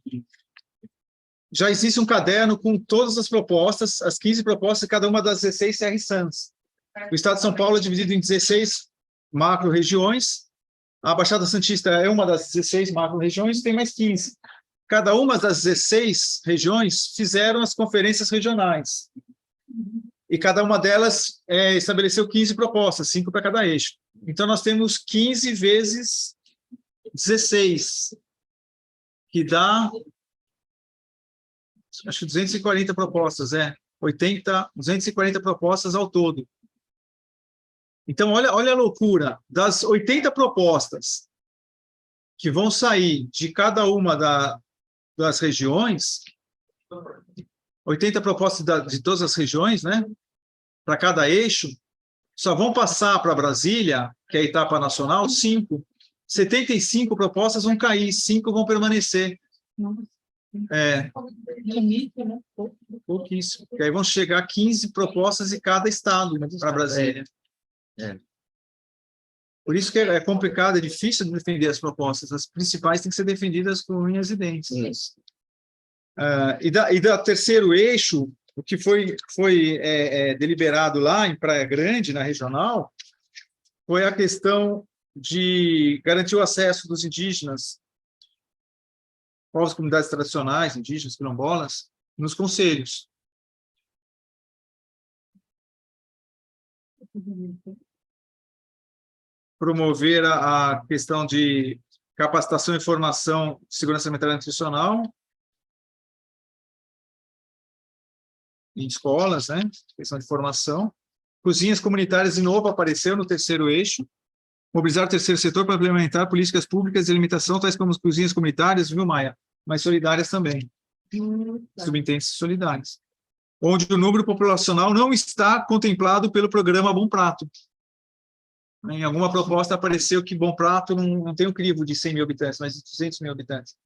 Já existe um caderno com todas as propostas, as 15 propostas de cada uma das 16 CR-SANs. O Estado de São Paulo é dividido em 16 macro-regiões, a Baixada Santista é uma das 16 macro-regiões, tem mais 15. Cada uma das 16 regiões fizeram as conferências regionais. E cada uma delas estabeleceu 15 propostas, 5 para cada eixo. Então, nós temos 15 vezes 16, que dá, acho que 240 propostas, 240 propostas ao todo. Então, olha a loucura, das 80 propostas que vão sair de cada uma das regiões, 80 propostas de todas as regiões, né, para cada eixo, só vão passar para Brasília, que é a etapa nacional, 5. 75 propostas vão cair, 5 vão permanecer. Pouquíssimo. E aí vão chegar 15 propostas de cada estado para Brasília. Por isso que é complicado, é difícil de defender as propostas. As principais têm que ser defendidas com unhas e dentes. E da terceiro eixo, o que foi deliberado lá em Praia Grande, na regional, foi a questão de garantir o acesso dos indígenas, povos, comunidades tradicionais, indígenas, quilombolas, nos conselhos. Promover a questão de capacitação e formação de segurança alimentar e nutricional em escolas, né? Questão de formação. Cozinhas comunitárias, de novo, apareceu no terceiro eixo. Mobilizar o terceiro setor para implementar políticas públicas de alimentação, tais como as cozinhas comunitárias, viu, Maia? Mas solidárias também. Subintensas solidárias. Onde o número populacional não está contemplado pelo programa Bom Prato. Em alguma proposta apareceu que Bom Prato não tem um crivo de 100 mil habitantes, mas de 200 mil habitantes.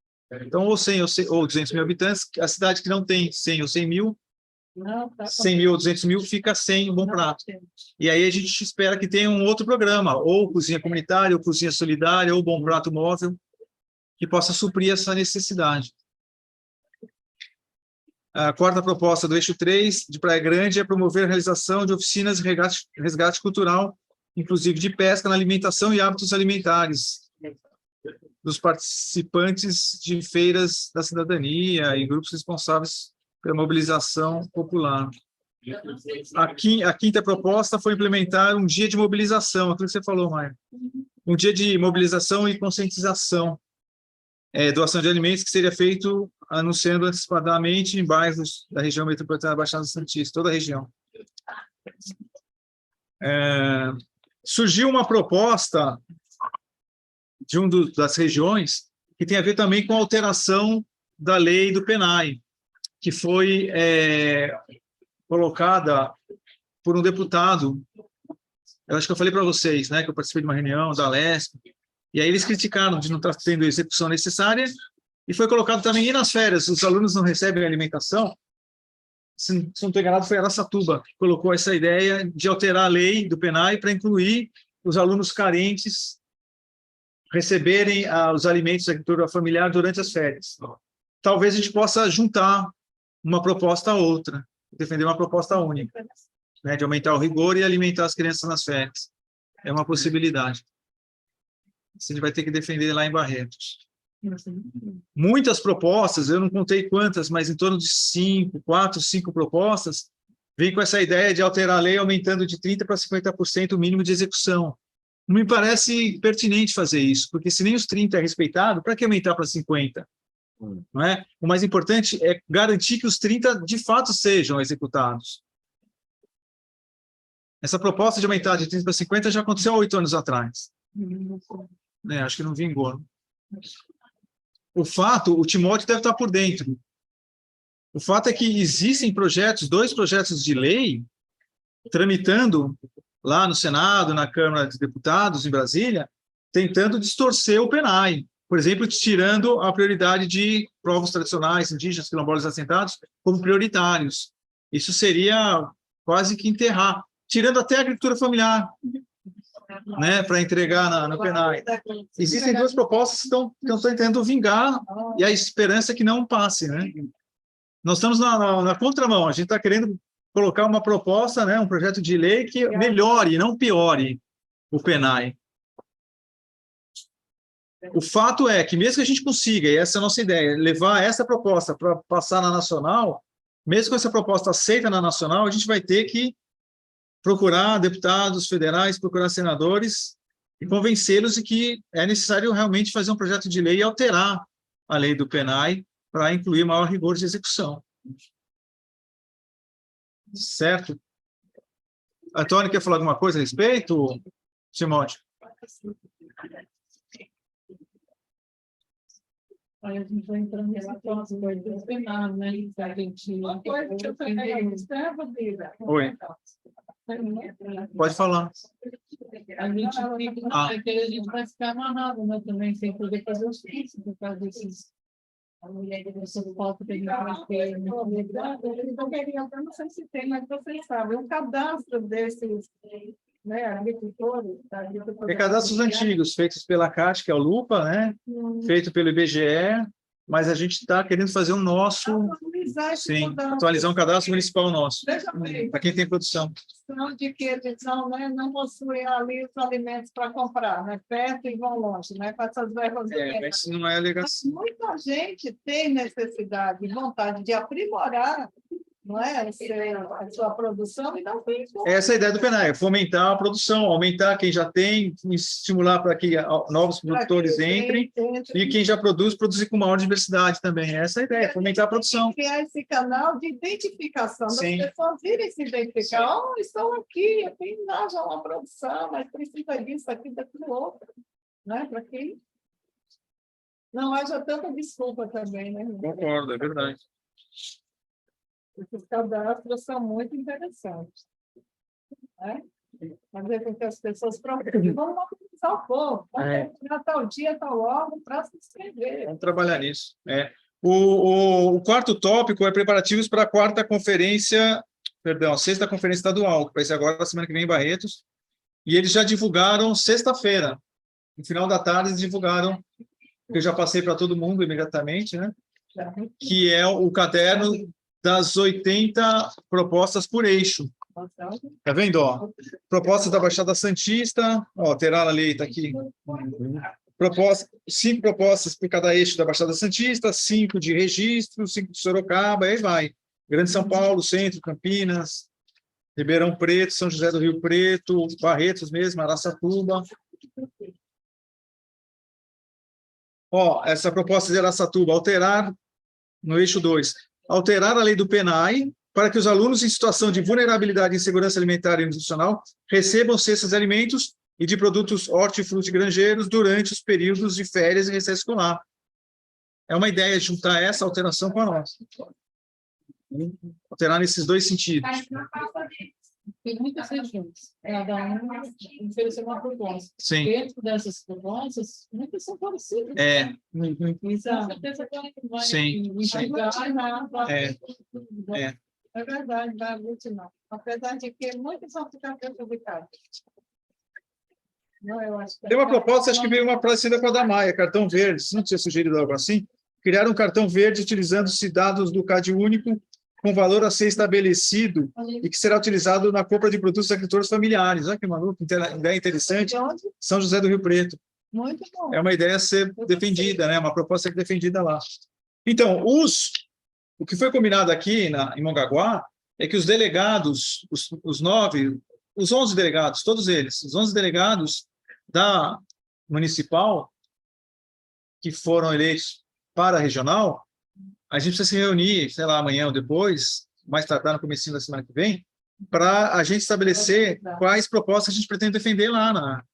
Então, ou 100 ou 200 mil habitantes, a cidade que não tem 100 ou 100 mil, Não, tá 100 mil ou 200 mil, fica sem um bom prato. E aí a gente espera que tenha um outro programa, ou cozinha comunitária, ou cozinha solidária, ou bom prato móvel, que possa suprir essa necessidade. A quarta proposta do eixo 3 de Praia Grande é promover a realização de oficinas de resgate cultural, inclusive de pesca na alimentação e hábitos alimentares, dos participantes de feiras da cidadania e grupos responsáveis pela mobilização popular. A quinta proposta foi implementar um dia de mobilização, aquilo que você falou, Maia. Um dia de mobilização e conscientização, doação de alimentos que seria feito anunciando antecipadamente em bairros da região metropolitana da Baixada Santista, toda a região. Surgiu uma proposta de das regiões que tem a ver também com a alteração da lei do PENAI, que foi colocada por um deputado. Eu acho que eu falei para vocês, né, que eu participei de uma reunião da Lesp, e aí eles criticaram de não estar tendo a execução necessária, e foi colocado também ir nas férias, os alunos não recebem alimentação. Se não estou enganado, foi Araçatuba que colocou essa ideia de alterar a lei do PENAI para incluir os alunos carentes receberem os alimentos da agricultura familiar durante as férias. Talvez a gente possa juntar uma proposta a outra, defender uma proposta única, né, de aumentar o rigor e alimentar as crianças nas férias. É uma possibilidade. Isso a gente vai ter que defender lá em Barretos. Muitas propostas, eu não contei quantas, mas em torno de 4, 5 propostas, vem com essa ideia de alterar a lei aumentando de 30% para 50% o mínimo de execução. Não me parece pertinente fazer isso, porque se nem os 30 é respeitado, para que aumentar para 50? Não é? O mais importante é garantir que os 30 de fato sejam executados. Essa proposta de aumentar de 30 para 50 já aconteceu há 8 anos atrás. Acho que não vingou. O Timóteo deve estar por dentro. O fato é que existem projetos, 2 projetos de lei, tramitando lá no Senado, na Câmara de Deputados, em Brasília, tentando distorcer o PENAI. Por exemplo, tirando a prioridade de povos tradicionais, indígenas, quilombolas assentados, como prioritários. Isso seria quase que enterrar, tirando até a agricultura familiar, né, para entregar no PENAI. Existem 2 propostas que estão tentando vingar, e a esperança é que não passe, né? Nós estamos na contramão, a gente está querendo colocar uma proposta, né, um projeto de lei que melhore, não piore o PENAI. O fato é que, mesmo que a gente consiga, e essa é a nossa ideia, levar essa proposta para passar na nacional, mesmo com essa proposta aceita na nacional, a gente vai ter que procurar deputados federais, procurar senadores e convencê-los de que é necessário realmente fazer um projeto de lei e alterar a lei do PENAI para incluir maior rigor de execução. Certo? Antônio, quer falar alguma coisa a respeito, Timóteo? Aí a gente vai entrando nessa próxima coisa do penal, né? A gente... Uma coisa que eu também observo, Vida. Oi. Pode falar. A gente vai ficar amarrado, né? Também sem poder fazer os filhos, por causa desses... A mulher de você falta de não sei se tem, mas vocês sabem, o cadastro desses, né, agricultores. Tem cadastros antigos, feitos pela CAT, que é o Lupa, né? Feito pelo IBGE, mas a gente está querendo fazer o nosso... atualizar um cadastro municipal nosso, para quem tem produção. De que eles não possuem ali os alimentos para comprar, né? Perto e vão longe, né? Com essas verbas. Isso não é alegação. Muita gente tem necessidade e vontade de aprimorar, não é? A sua produção e não tem como. Essa é a ideia do PENAI, fomentar a produção, aumentar quem já tem, estimular para que novos produtores entrem e quem já produzir com maior diversidade também. Essa é a ideia, fomentar a produção. Criar esse canal de identificação, das Sim. pessoas irem se identificar. Oh, estou aqui, aqui haja uma produção, mas precisa disso, aqui, daquilo outro. Né? Para que não haja tanta desculpa também, né? Concordo, é verdade. Esses cadastros são muito interessantes. Né? fazer com que as pessoas procurem. Vamos mobilizar o povo. Vamos terminar tal dia, tal hora, para se inscrever. Vamos trabalhar nisso. O quarto tópico é preparativos para a a sexta conferência estadual, que vai ser agora, na semana que vem, em Barretos. E eles já divulgaram sexta-feira. No final da tarde, eles divulgaram, que eu já passei para todo mundo imediatamente, né? Que é o caderno das 80 propostas por eixo. Tá vendo? Ó? Propostas da Baixada Santista, ó, terá a lei, está aqui. 5 propostas por cada eixo da Baixada Santista, 5 de registro, 5 de Sorocaba, aí vai. Grande São Paulo, Centro, Campinas, Ribeirão Preto, São José do Rio Preto, Barretos mesmo, Araçatuba. Ó, essa proposta de Araçatuba, alterar, no eixo 2, alterar a lei do PENAI para que os alunos em situação de vulnerabilidade e insegurança alimentar e nutricional recebam cestas de alimentos e de produtos hortifrutigranjeiros durante os períodos de férias e recesso escolar. É uma ideia de juntar essa alteração com a nossa. Alterar nesses dois sentidos. Tem muitas regiões. Cada um ofereceu uma proposta. Sim. Dentro dessas propostas, muitas são parecidas. Com certeza vai Sim. É verdade, vai aglutinar. Apesar de que muitos vão ficar prejudicados. Não, eu acho que Tem uma proposta, acho que veio uma parecida com a da Maia, cartão verde, se não tinha sugerido algo assim, criar um cartão verde utilizando-se dados do CAD único com valor a ser estabelecido e que será utilizado na compra de produtos agricultores familiares. Olha que maluco, ideia interessante. São José do Rio Preto. Muito bom. É uma ideia a ser defendida, né? Uma proposta a ser defendida lá. Então, o que foi combinado aqui em Mongaguá é que os delegados, os 11 delegados, todos eles, os 11 delegados da municipal que foram eleitos para a regional, a gente precisa se reunir, sei lá, amanhã ou depois, mais tardar no comecinho da semana que vem, para a gente estabelecer quais propostas a gente pretende defender lá na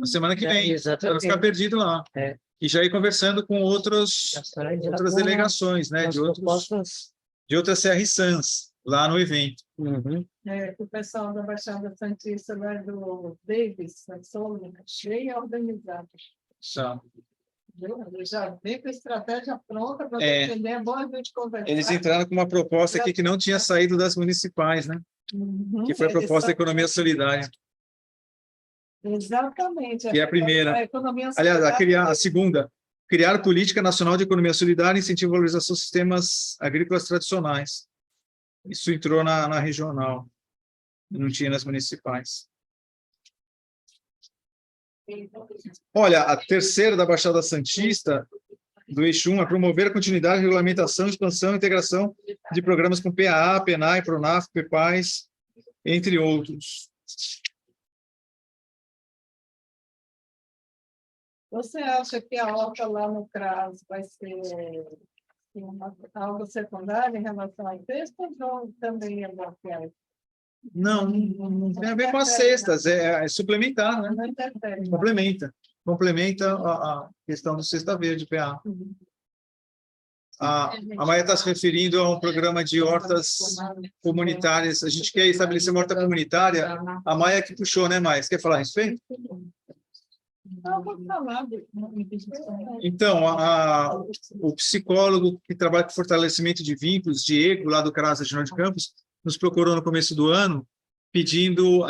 semana que vem, para não ficar perdido lá. E já ir conversando com outras delegações, né, de outras CR-SANs, lá no evento. O pessoal da Baixada Santista, né, do Davis, da Souza, bem organizado. Já vem com a estratégia pronta para defender, é bom a gente conversar. Eles entraram com uma proposta aqui que não tinha saído das municipais, né? Que foi a proposta da economia solidária. Exatamente. Que é a primeira. Aliás, a segunda. Criar política nacional de economia solidária e incentivo à valorização dos sistemas agrícolas tradicionais. Isso entrou na regional. Não tinha nas municipais. Olha, a terceira da Baixada Santista, do eixo 1, é promover a continuidade, regulamentação, expansão e integração de programas com PAA, PENAI, PRONAF, PEPAIS, entre outros. Você acha que a horta lá no CRAS vai ser algo secundário em relação a textos ou também é bloqueado? Não tem a ver com as cestas, é suplementar, né? Não interfere. Complementa a questão do cesta verde, PA. A Maia está se referindo a um programa de hortas comunitárias. A gente quer estabelecer uma horta comunitária. A Maia que puxou, né, Maia? Você quer falar a respeito? Não, vou falar. Então, o psicólogo que trabalha com fortalecimento de vínculos, Diego, lá do CRAS de Norte de Campos, nos procurou no começo do ano, pedindo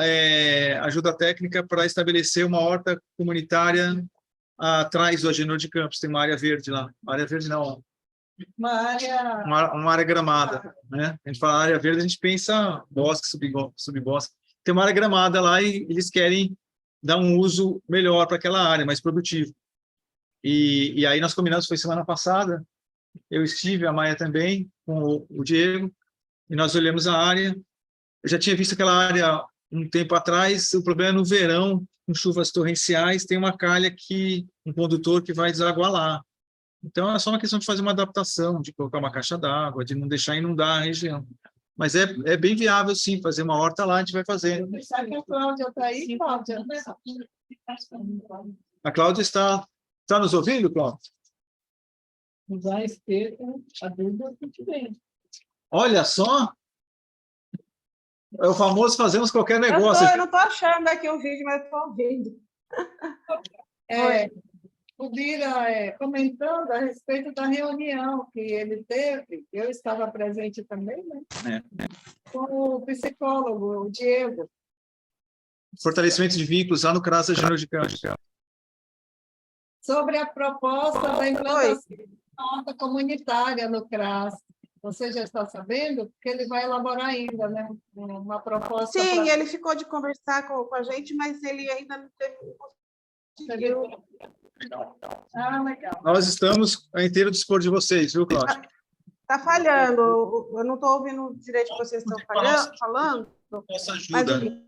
ajuda técnica para estabelecer uma horta comunitária atrás do Agenor de Campos. Tem uma área verde lá. Área verde não. Uma área gramada. Né? A gente fala área verde, a gente pensa bosque, subbosque. Tem uma área gramada lá e eles querem dar um uso melhor para aquela área, mais produtivo. E aí nós combinamos, foi semana passada, eu estive, a Maia também, com o Diego, e nós olhamos a área. Eu já tinha visto aquela área um tempo atrás. O problema é no verão, com chuvas torrenciais, tem uma calha um condutor que vai desaguar lá. Então, é só uma questão de fazer uma adaptação, de colocar uma caixa d'água, de não deixar inundar a região. Mas é bem viável, sim, fazer uma horta lá, a gente vai fazer. Sabe que a Cláudia está aí, Cláudia? A Cláudia está nos ouvindo, Cláudia? Usar a esquerda, a dúvida, muito bem. Olha só! É o famoso fazemos qualquer negócio. Eu não estou achando aqui o vídeo, mas estou ouvindo. O Bira comentando a respeito da reunião que ele teve, eu estava presente também, né? Com o psicólogo, o Diego. Fortalecimento de vínculos lá no CRAS Agênero de Campos. Sobre a proposta da implantação da horta comunitária no CRAS. Você já está sabendo? Porque ele vai elaborar ainda, né? Uma proposta. Sim, ele ficou de conversar com a gente, mas ele ainda não teve. Legal. Nós estamos a inteiro dispor de vocês, viu, Cláudio? Está falhando. Eu não estou ouvindo direito o que vocês estão falando. Nossa ajuda.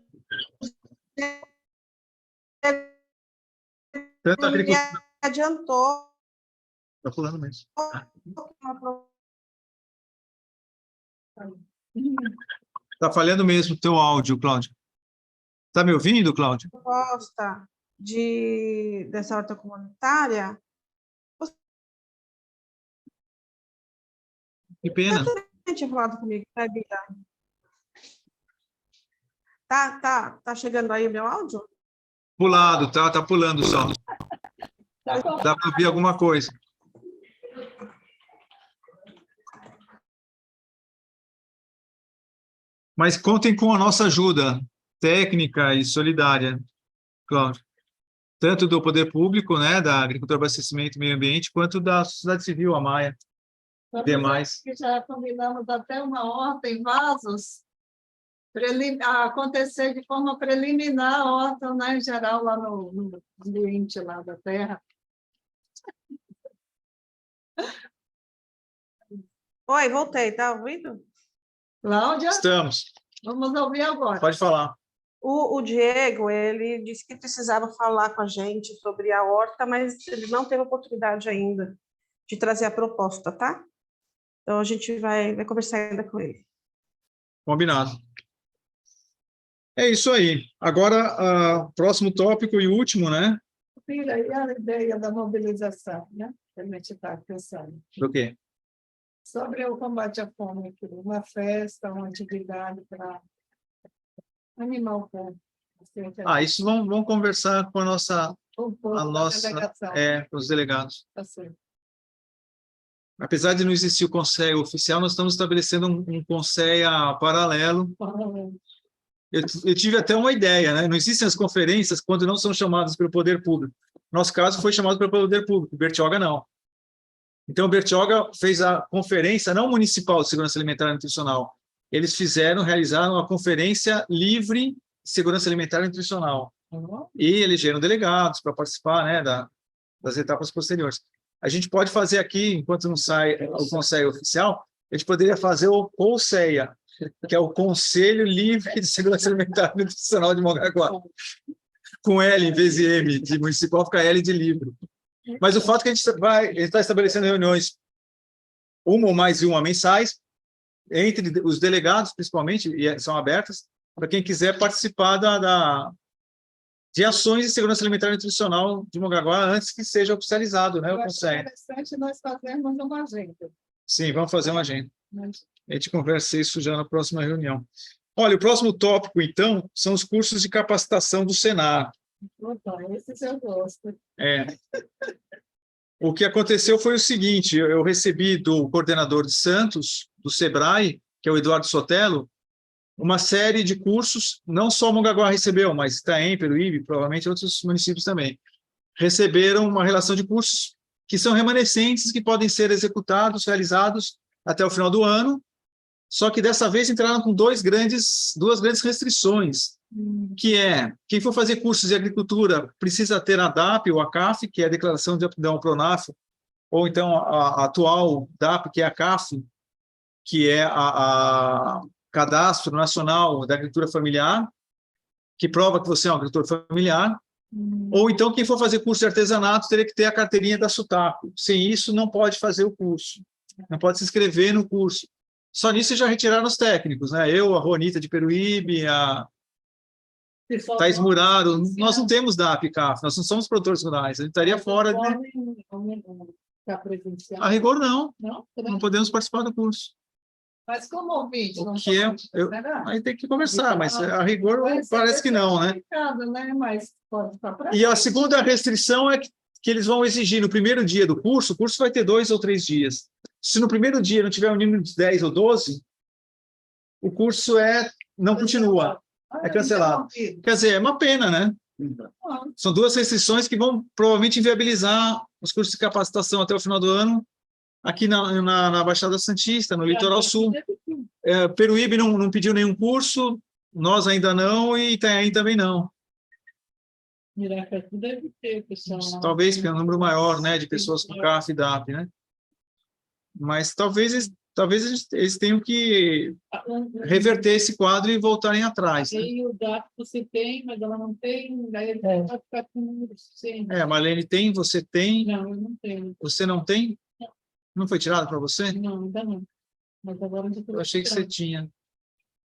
Tanto a Ele agricultura... adiantou. Está falando mesmo. Está falhando mesmo o teu áudio, Cláudio. Está me ouvindo, Cláudio? Proposta dessa horta comunitária. Que pena. Você tinha falado comigo, tá, Bia? Tá chegando aí o meu áudio? Pulado, tá pulando só. Dá para ouvir alguma coisa. Mas contem com a nossa ajuda técnica e solidária, Cláudio. Tanto do poder público, né, da Agricultura, Abastecimento e Meio Ambiente, quanto da sociedade civil, a Maia. Demais. Que já combinamos até uma horta em vasos, acontecer de forma preliminar a horta, né, em geral, lá no ambiente lá da terra. Oi, voltei, tá ouvindo? Cláudia? Estamos. Vamos ouvir agora. Pode falar. O Diego, ele disse que precisava falar com a gente sobre a horta, mas ele não teve oportunidade ainda de trazer a proposta, tá? Então, a gente vai conversar ainda com ele. Combinado. É isso aí. Agora, próximo tópico e último, né? E a ideia da mobilização, né? Que a gente está pensando. Do quê? Sobre o combate à fome, uma festa, uma atividade para animar o povo. Isso vamos conversar com a nossa delegação. Com os delegados. Tá certo. Apesar de não existir o conselho oficial, nós estamos estabelecendo um conselho paralelo. Eu tive até uma ideia, né? Não existem as conferências quando não são chamadas pelo poder público. Nosso caso foi chamado pelo poder público, o Bertioga não. Então, o Bertioga fez a conferência, não municipal de segurança alimentar e nutricional. Eles realizaram uma conferência livre de segurança alimentar e nutricional. E elegeram delegados para participar, né, das etapas posteriores. A gente pode fazer aqui, enquanto não sai o conselho oficial, a gente poderia fazer o CONSEA, que é o Conselho Livre de Segurança Alimentar e Nutricional de Mongaguá. Com L em vez de M de municipal, fica L de livro. Mas o fato é que a gente está estabelecendo reuniões, uma ou mais de uma mensais, entre os delegados, principalmente, e são abertas, para quem quiser participar de ações de segurança alimentar e nutricional de Mongaguá antes que seja oficializado, né, o conselho. É interessante nós fazermos uma agenda. Sim, vamos fazer uma agenda. A gente conversa isso já na próxima reunião. Olha, o próximo tópico, então, são os cursos de capacitação do Senar. Esses eu gosto. O que aconteceu foi o seguinte, eu recebi do coordenador de Santos, do SEBRAE, que é o Eduardo Sotelo, uma série de cursos, não só Mongaguá recebeu, mas Itaém, Peruíbe, provavelmente outros municípios também, receberam uma relação de cursos que são remanescentes, que podem ser executados, realizados até o final do ano, só que dessa vez entraram com duas grandes restrições, que quem for fazer cursos de agricultura precisa ter a DAP ou a CAF, que é a Declaração de Aptidão ao Pronaf, ou então a atual DAP, que é a CAF, que é a Cadastro Nacional da Agricultura Familiar, que prova que você é um agricultor familiar, ou então quem for fazer curso de artesanato teria que ter a carteirinha da SUTAPO. Sem isso, não pode fazer o curso, não pode se inscrever no curso. Só nisso já retiraram os técnicos, né? Eu, a Ronita de Peruíbe, a Thais Muraro, nós não temos DAP, CAF, nós não somos produtores rurais, a gente estaria fora de... A rigor, não podemos participar do curso. Mas como ouvinte, não que será? aí tem que conversar, mas a rigor Vai ser parece que não, né? complicado, né? Mas pode ficar para E a segunda restrição é que eles vão exigir no primeiro dia do curso, o curso vai ter 2 ou 3 dias. Se no primeiro dia não tiver um mínimo de 10 ou 12, o curso não continua, é cancelado. Quer dizer, é uma pena, né? São 2 restrições que vão provavelmente inviabilizar os cursos de capacitação até o final do ano, aqui na Baixada Santista, no Litoral Sul. Peruíbe não pediu nenhum curso, nós ainda não, e Itanhaém também não. Miracatu deve ter, pessoal. Talvez porque é um número maior, né, de pessoas com CAF e DAP, né? Mas talvez eles tenham que reverter esse quadro e voltarem atrás. Né? E o DAP você tem, mas ela não tem, daí ele vai ficar com o número sem. A Marlene tem, você tem. Não, eu não tenho. Você não tem? Não foi tirado para você? Não, ainda não. Mas agora eu achei que você tinha.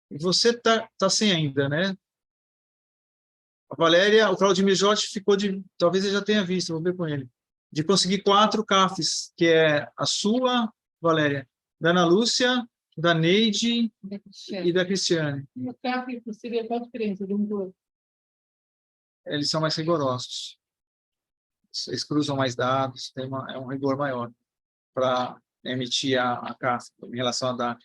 E você tá sem ainda, né? A Valéria, o Claudimir Jorge ficou talvez ele já tenha visto, vou ver com ele, de conseguir 4 CAFs, que é a sua, Valéria, da Ana Lúcia, da Neide e da Cristiane. O CAF seria qual a diferença de um do outro? Eles são mais rigorosos. Eles cruzam mais dados, é um rigor maior para emitir a CAF em relação à DAP.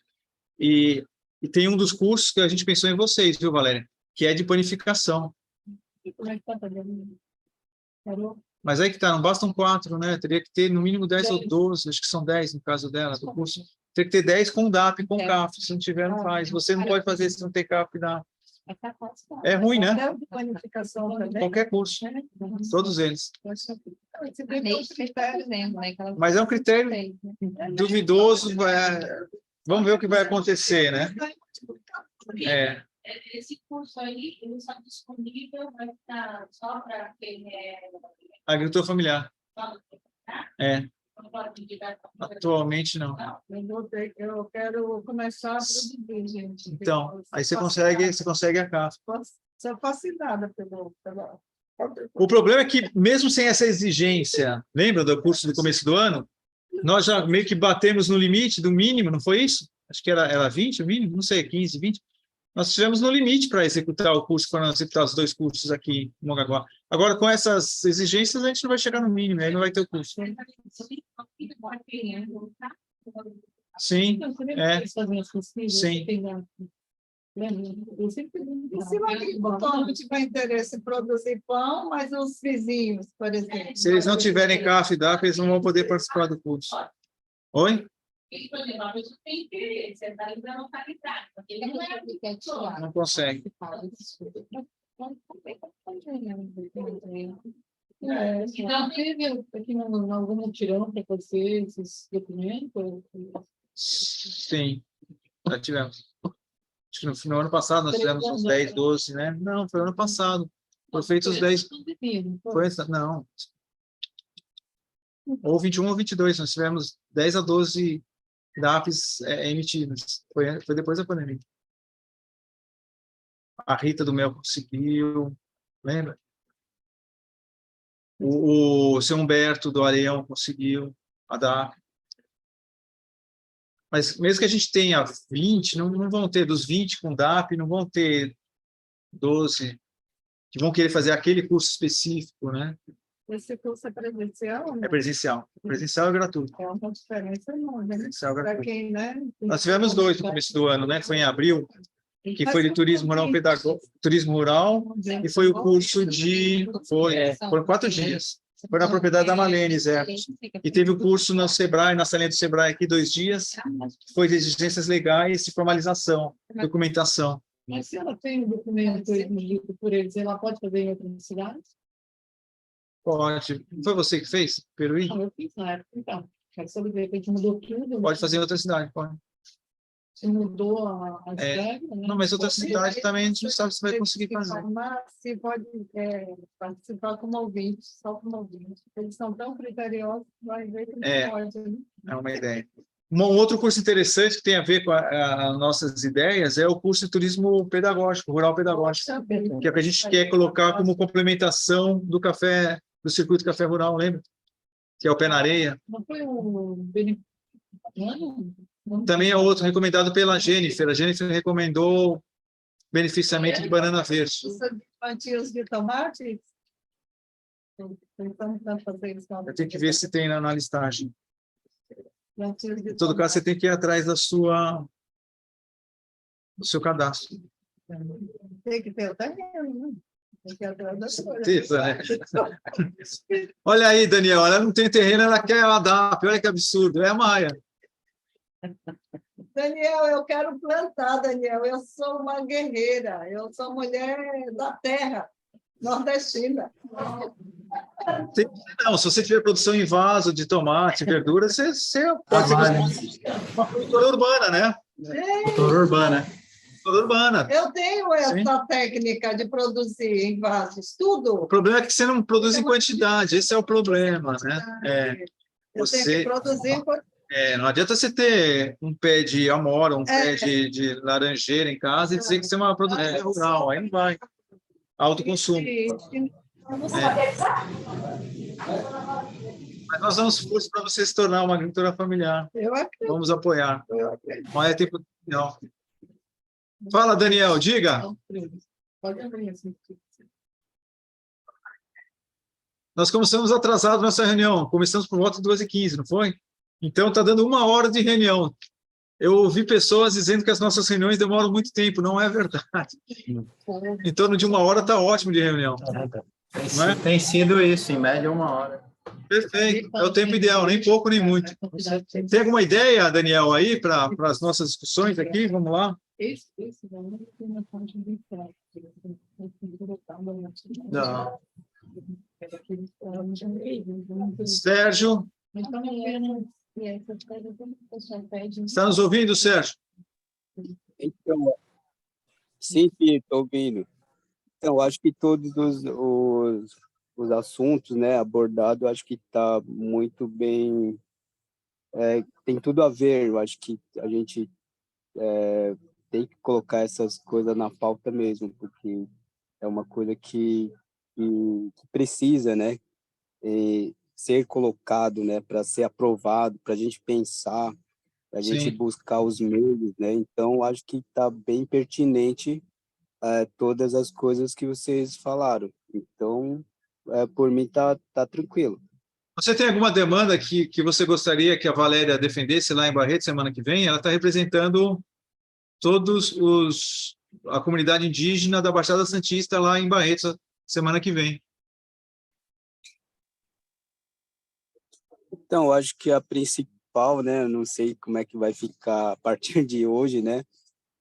E tem um dos cursos que a gente pensou em vocês, viu, Valéria? Que é de panificação. E como é que está fazendo? Parou? Mas aí que tá, não bastam 4, né? Teria que ter no mínimo 10 ou 12, acho que são 10 no caso dela, do curso. Teria que ter 10 com DAP, com CAF. Se não tiver, não faz. Você não pode fazer se não tem CAF e DAP. É ruim, né? Qualquer curso. Todos eles. Mas é um critério duvidoso. Vamos ver o que vai acontecer, né? Esse curso aí, ele está disponível, vai estar só para quem é... Agricultor familiar. Atualmente, não. Eu quero começar a produzir, gente. Então, aí você consegue a CAF. Sou fascinada pelo... O problema é que, mesmo sem essa exigência, lembra do curso do começo do ano? Nós já meio que batemos no limite do mínimo, não foi isso? Acho que era 20 o mínimo, não sei, 15, 20. Nós estivemos no limite para executar o curso, para executar os 2 cursos aqui em Mongaguá. Agora, com essas exigências, a gente não vai chegar no mínimo, aí não vai ter o curso. Sim, Sim. E se o agricultor não tiver interesse em produzir pão, mas os vizinhos, por exemplo... Se eles não tiverem CAF e DAP, eles não vão poder participar do curso. Oi? Não consegue. Então, teve aqui algum mutirão para fazer esses documentos? Sim, já tivemos. Acho que no ano passado nós fizemos uns 10, 12, né? Não, foi ano passado. Foi feito os 10. Não. Ou 21 ou 22. Nós tivemos 10 a 12 DAPs emitidas. Foi depois da pandemia. A Rita do Mel conseguiu, lembra? O seu Humberto do Areião conseguiu a DAP. Mas mesmo que a gente tenha 20, não vão ter dos 20 com DAP, não vão ter 12 que vão querer fazer aquele curso específico, né? Esse curso é presencial? É presencial. Presencial é gratuito. É uma diferença enorme, né? Presencial é gratuito. Para quem, né? Nós tivemos 2 no começo do ano, né? Foi em abril, que foi de turismo rural pedagógico, turismo rural, e foi o curso foram 4 dias. Foi na propriedade da Marlene, Zé. E teve o curso no Sebrae, na salinha do Sebrae aqui, 2 dias, que foi de exigências legais e formalização, documentação. Mas se ela tem um documento exigido por eles, ela pode fazer em outras cidades? Pode. Foi você que fez, Peruí? Não, eu fiz na época, então. Quero saber, de repente mudou tudo. Pode fazer em outra cidade, pode. Se mudou a regra, né? Não, mas outra cidade também a gente não sabe se vai conseguir fazer. Se pode participar como ouvinte, só como ouvinte. Eles são tão criteriosos, vai ver que não pode. Né? É uma ideia. Um outro curso interessante que tem a ver com as nossas ideias é o curso de turismo pedagógico, rural pedagógico, que é o que a gente quer colocar como complementação do café, do circuito café rural, lembra? Que é o Pé na Areia. Não foi o Benedito? Também é outro recomendado pela Jennifer. A Jennifer recomendou beneficiamento de banana verde. Plantios de tomate? Eu tenho que ver se tem na listagem. Plantios de Em todo caso, você tem que ir atrás do seu cadastro. Tem que ter o terreno, né? Tem que ir atrás das coisas. Certeza, né? Olha aí, Daniel, ela não tem terreno, ela quer a DAP. Olha que absurdo. É a Maia. Daniel, eu quero plantar, Daniel. Eu sou uma guerreira. Eu sou mulher da terra, nordestina. Não, se você tiver produção em vaso de tomate, verdura, você pode ser uma produtora urbana, né? Cultura urbana. Produtora urbana. Eu tenho essa técnica de produzir em vasos, O tudo. problema é que você não produz em quantidade, esse é o problema, né? Eu tenho que produzir em quantidade. Não adianta você ter um pé de amora, um pé de laranjeira em casa e dizer que você é uma produtora rural, aí não vai. Alto consumo. Mas nós damos força para você se tornar uma agricultura familiar. Eu acredito. Vamos apoiar. Eu acredito. Mas é tempo. Não. Fala, Daniel, diga. Pode abrir assim. Nós começamos atrasados nessa reunião. Começamos por volta de 2h15, não foi? Então, está dando 1 hora de reunião. Eu ouvi pessoas dizendo que as nossas reuniões demoram muito tempo. Não é verdade. Em torno de 1 hora está ótimo de reunião. Tem sido isso, em média 1 hora. Perfeito. É o tempo ideal, nem pouco nem muito. Tem alguma ideia, Daniel, aí para as nossas discussões aqui? Vamos lá. Não. Sérgio. Está nos ouvindo, Sérgio? Então, sim, estou ouvindo. Então, acho que todos os assuntos, né, abordados, acho que está muito bem, tem tudo a ver. Eu acho que a gente tem que colocar essas coisas na pauta mesmo, porque é uma coisa que precisa, né, ser colocado, né, para ser aprovado, para a gente pensar, para a gente buscar os meios, né. Então, acho que está bem pertinente todas as coisas que vocês falaram. Então, por mim, tá tranquilo. Você tem alguma demanda que você gostaria que a Valéria defendesse lá em Barreto semana que vem? Ela está representando a comunidade indígena da Baixada Santista lá em Barreto semana que vem. Então, acho que a principal, né, não sei como é que vai ficar a partir de hoje, né,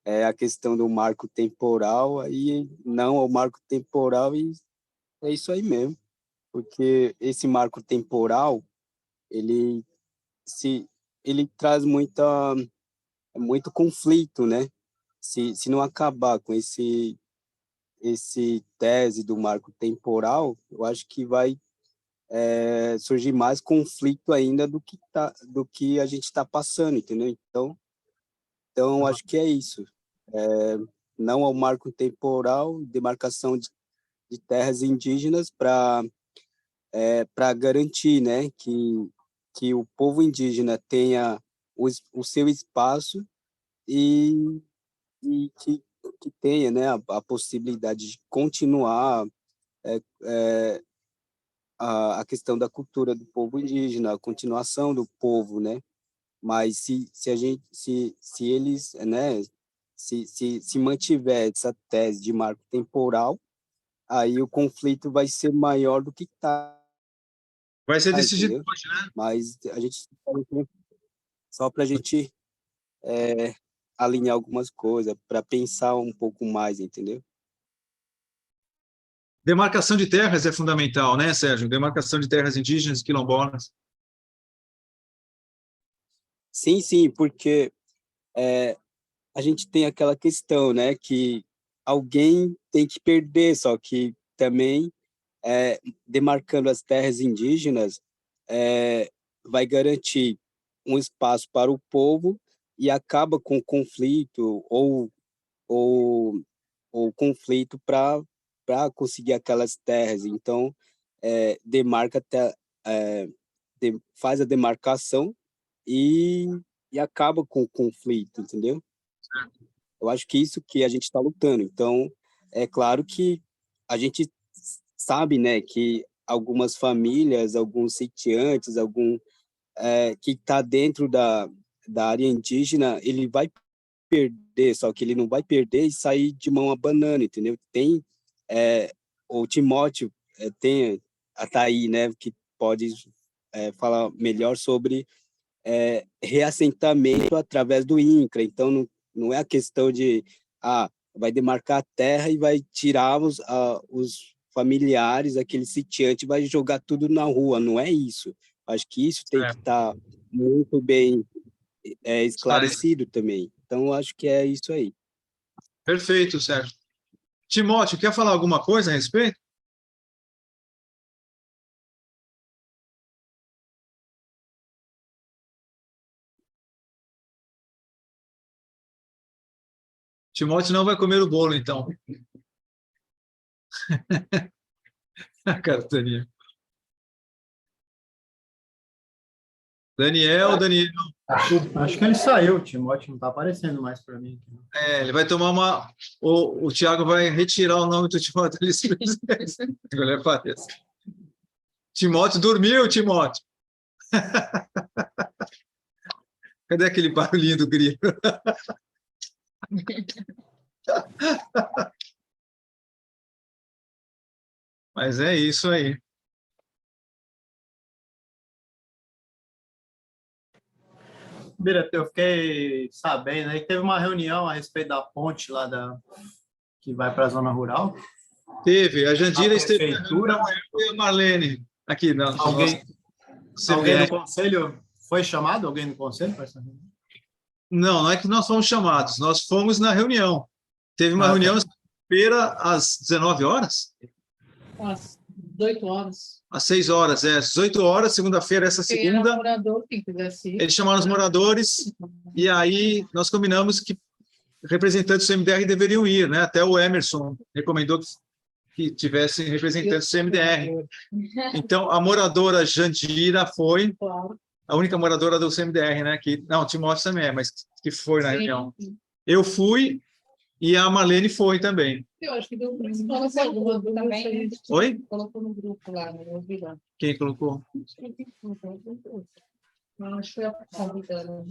é a questão do marco temporal, aí não ao marco temporal, e é isso aí mesmo, porque esse marco temporal, ele traz muito conflito, né? Se não acabar com esse tese do marco temporal, eu acho que vai surgir mais conflito ainda do que a gente está passando, entendeu? Então acho que é isso. Não ao marco temporal, demarcação de terras indígenas para garantir, né, que o povo indígena tenha o seu espaço e que tenha, né, a possibilidade de continuar a questão da cultura do povo indígena, a continuação do povo, né? Mas se eles, né, se mantiver essa tese de marco temporal, aí o conflito vai ser maior do que está. Vai ser decidido hoje, né? Mas a gente só para a gente alinhar algumas coisas, para pensar um pouco mais, entendeu? Demarcação de terras é fundamental, né, Sérgio? Demarcação de terras indígenas e quilombolas. Sim, porque a gente tem aquela questão, né, que alguém tem que perder, só que também demarcando as terras indígenas vai garantir um espaço para o povo e acaba com conflito ou conflito para conseguir aquelas terras. Então, faz a demarcação e e acaba com o conflito, entendeu? Eu acho que isso que a gente está lutando. Então, é claro que a gente sabe, né, que algumas famílias, alguns sitiantes, que está dentro da área indígena, ele vai perder, só que ele não vai perder e sair de mão abanando, entendeu? Tem o Timóteo, tem a Thaí, né, que pode falar melhor sobre reassentamento através do INCRA. Então, não é a questão de vai demarcar a terra e vai tirar os familiares, aquele sitiante, vai jogar tudo na rua. Não é isso. Acho que isso tem que estar muito bem esclarecido também. Então, acho que é isso aí. Perfeito, Sérgio. Timóteo, quer falar alguma coisa a respeito? Timóteo não vai comer o bolo, então. Cara, Daniel. Daniel. Acho que ele saiu, o Timóteo não está aparecendo mais para mim. Ele vai tomar uma... O Thiago vai retirar o nome do Timóteo. Ele aparece. Timóteo dormiu, Timóteo. Cadê aquele barulhinho do grilo? Mas é isso aí. Bira, eu fiquei sabendo aí que teve uma reunião a respeito da ponte lá que vai para a zona rural. Teve. A Jandira esteve na reunião, eu e a Marlene. Aqui, não. Alguém do conselho foi chamado? Alguém do conselho para essa reunião? Não é que nós fomos chamados. Nós fomos na reunião. Teve uma reunião segunda-feira às 19 horas? Às 18 horas. Às 6 horas, às 18 horas, segunda-feira, essa segunda. Eles chamaram os moradores e aí nós combinamos que representantes do CMDR deveriam ir, né? Até o Emerson recomendou que tivessem representantes do CMDR. Então, a moradora Jandira foi, a única moradora do CMDR, né? Não, Timóteo também mas que foi na reunião. Eu fui e a Marlene foi também. Eu acho que deu alguma também. Oi? Colocou no grupo lá, né? Eu vi lá. Quem colocou? Acho que foi a convidada.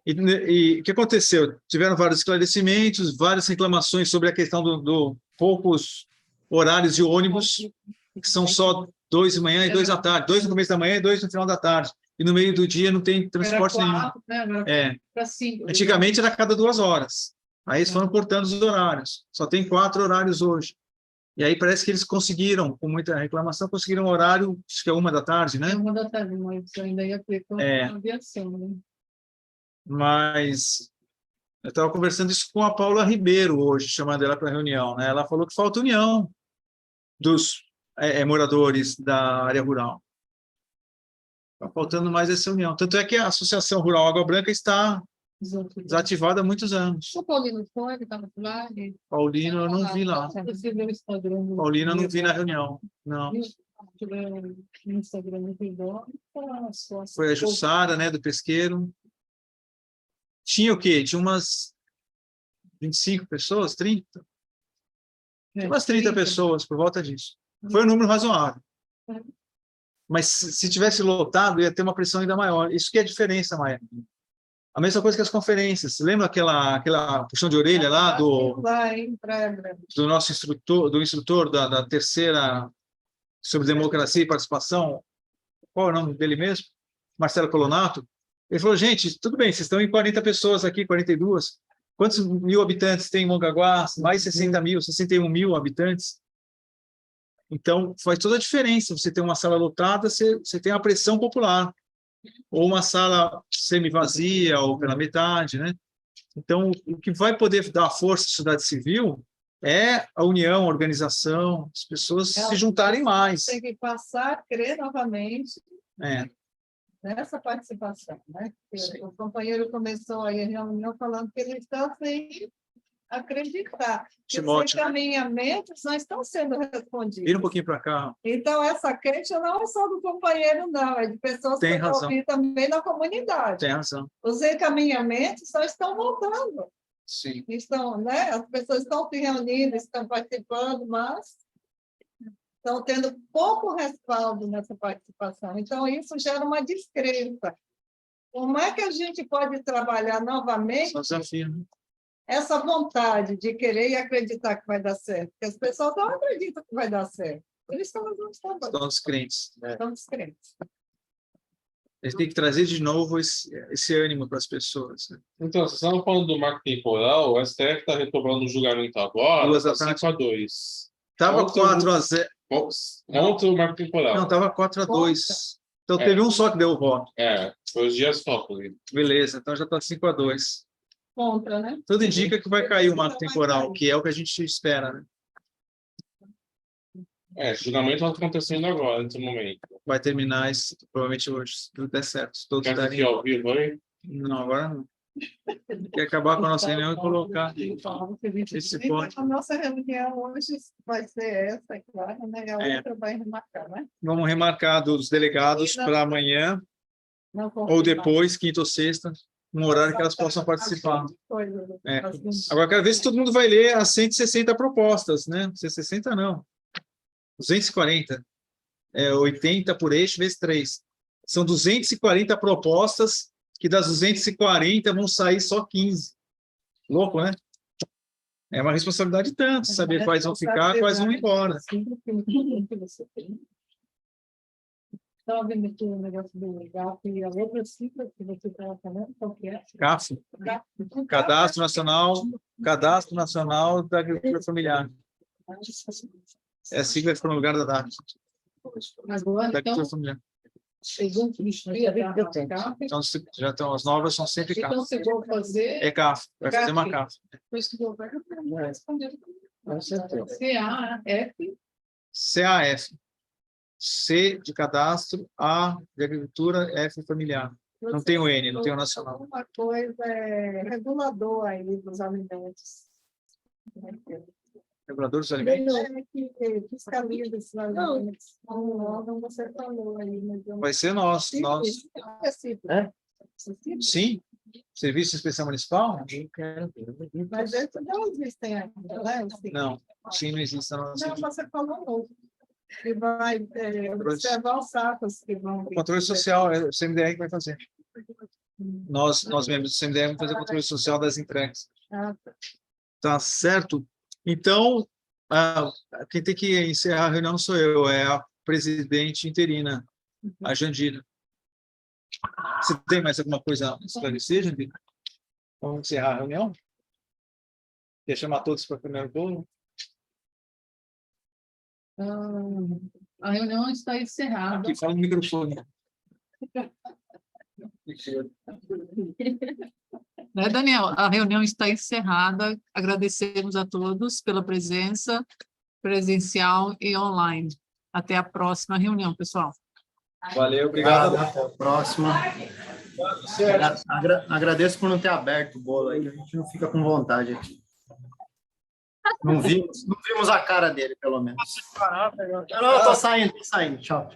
E o que aconteceu? Tiveram vários esclarecimentos, várias reclamações sobre a questão do poucos horários de ônibus, que são só 2 de manhã e 2 da tarde, 2 no começo da manhã e 2 no final da tarde. E no meio do dia não tem transporte nenhum. Antigamente era a cada 2 horas. Aí eles foram cortando os horários. Só tem 4 horários hoje. E aí parece que eles conseguiram, com muita reclamação, conseguiram um horário, acho que é 1 da tarde, né? 1 da tarde, mas ainda ia ter com a aviação, né? Mas eu estava conversando isso com a Paula Ribeiro hoje, chamando ela para a reunião, né? Ela falou que falta união dos moradores da área rural. Está faltando mais essa união. Tanto é que a Associação Rural Água Branca está desativada há muitos anos. O Paulino foi, ele estava lá. Paulino eu não vi lá. Paulino eu não vi na reunião, não. Foi a Jussara, né, do pesqueiro. Tinha o quê? Tinha umas 25 pessoas, 30? Tinha umas 30 pessoas, por volta disso. Foi um número razoável. Mas se tivesse lotado, ia ter uma pressão ainda maior. Isso que é a diferença, Maia. A mesma coisa que as conferências. Lembra aquela puxão de orelha lá do nosso instrutor, do instrutor da terceira sobre democracia e participação? Qual é o nome dele mesmo? Marcelo Colonato. Ele falou, gente, tudo bem, vocês estão em 40 pessoas aqui, 42. Quantos mil habitantes tem em Mongaguá? Mais 60 mil, 61 mil habitantes. Então, faz toda a diferença. Você tem uma sala lotada, você tem a pressão popular. Ou uma sala semi-vazia, ou pela metade, né? Então, o que vai poder dar força à sociedade civil é a união, a organização, as pessoas se juntarem mais. Tem que passar a crer novamente nessa participação, né? O companheiro começou aí a reunião falando que ele está sem acreditar que os Timóteo, né? encaminhamentos não estão sendo respondidos. Vira um pouquinho para cá. Então, essa queixa não é só do companheiro, não, é de pessoas Tem que estão razão. ouvindo também da comunidade. Tem razão. Os encaminhamentos só estão voltando. Sim. Estão, né? As pessoas estão se reunindo, estão participando, mas estão tendo pouco respaldo nessa participação. Então, isso gera uma descrença. Como é que a gente pode trabalhar novamente Só desafio, né? essa vontade de querer e acreditar que vai dar certo? Porque as pessoas não acreditam que vai dar certo. Por isso que elas não estão Estão os crentes. estão descrentes. Eles têm que trazer de novo esse ânimo para as pessoas. Né? Então, vocês estavam falando do marco temporal, o STF está retomando o julgamento agora, 5-2. Estava Contra 4-0. Contra o marco temporal. Não, estava 4-2. Então teve um só que deu o voto. Foi os dias Toffoli. Beleza, então já está 5-2. Contra, né? Tudo indica que vai cair o marco temporal, que é o que a gente espera, né? O julgamento está acontecendo agora, nesse momento. Vai terminar isso, provavelmente hoje, se tudo der certo. Todos Quer darem... que ao vivo aí? Não, agora não. Quer acabar com a nossa reunião e colocar esse ponto. A nossa reunião hoje vai ser essa, é claro, né? A outra vai remarcar, né? Vamos remarcar dos delegados para amanhã, ou depois, quinta ou sexta, um horário que elas possam participar. Agora, quero ver se todo mundo vai ler as 160 propostas, né? 160 não. 240. 80 por eixo vezes 3. São 240 propostas, que das 240 vão sair só 15. Louco, né? É uma responsabilidade tanto, saber quais vão ficar, quais vão embora. Estava vendo aqui o negócio do GAF e a outra cifra que você estava falando, qual que é? CAF. Cadastro Nacional da Agricultura Familiar. É a sigla que foi no lugar da DAC. Agora, Da então, Agricultura Familiar. segundo que Então, já estão, as novas são sempre CAF. então, se for fazer, É CAF, vai fazer uma CAF. depois que o governo vai responder. CAF, CAF. C de cadastro, A de agricultura, F familiar. Não tem o N, não tem o nacional. Alguma coisa regulador aí dos alimentos. Regulador dos alimentos? Que fiscaliza esses alimentos. Um órgão você falou aí, mas eu não Vai ser nós. Sim. Serviço de Inspeção Municipal? Mas esses não existem ainda, né? Não, sim, não existe. Não, você falou novo. Que vai observar os sacos que vão... O controle social, é o CMDR que vai fazer. Nós membros do CMDR, vamos fazer o controle social das entregas. Tá certo? Então, quem tem que encerrar a reunião não sou eu, é a presidente interina, a Jandira. Você tem mais alguma coisa a esclarecer, Jandira? Vamos encerrar a reunião? Quer chamar todos para o primeiro bolo? A reunião está encerrada. Aqui, fala no microfone. Né, Daniel? A reunião está encerrada. Agradecemos a todos pela presença presencial e online. Até a próxima reunião, pessoal. Valeu, obrigado. Até a próxima. Agradeço por não ter aberto o bolo aí, a gente não fica com vontade aqui. Não vimos a cara dele, pelo menos. Não, eu tô saindo, tchau.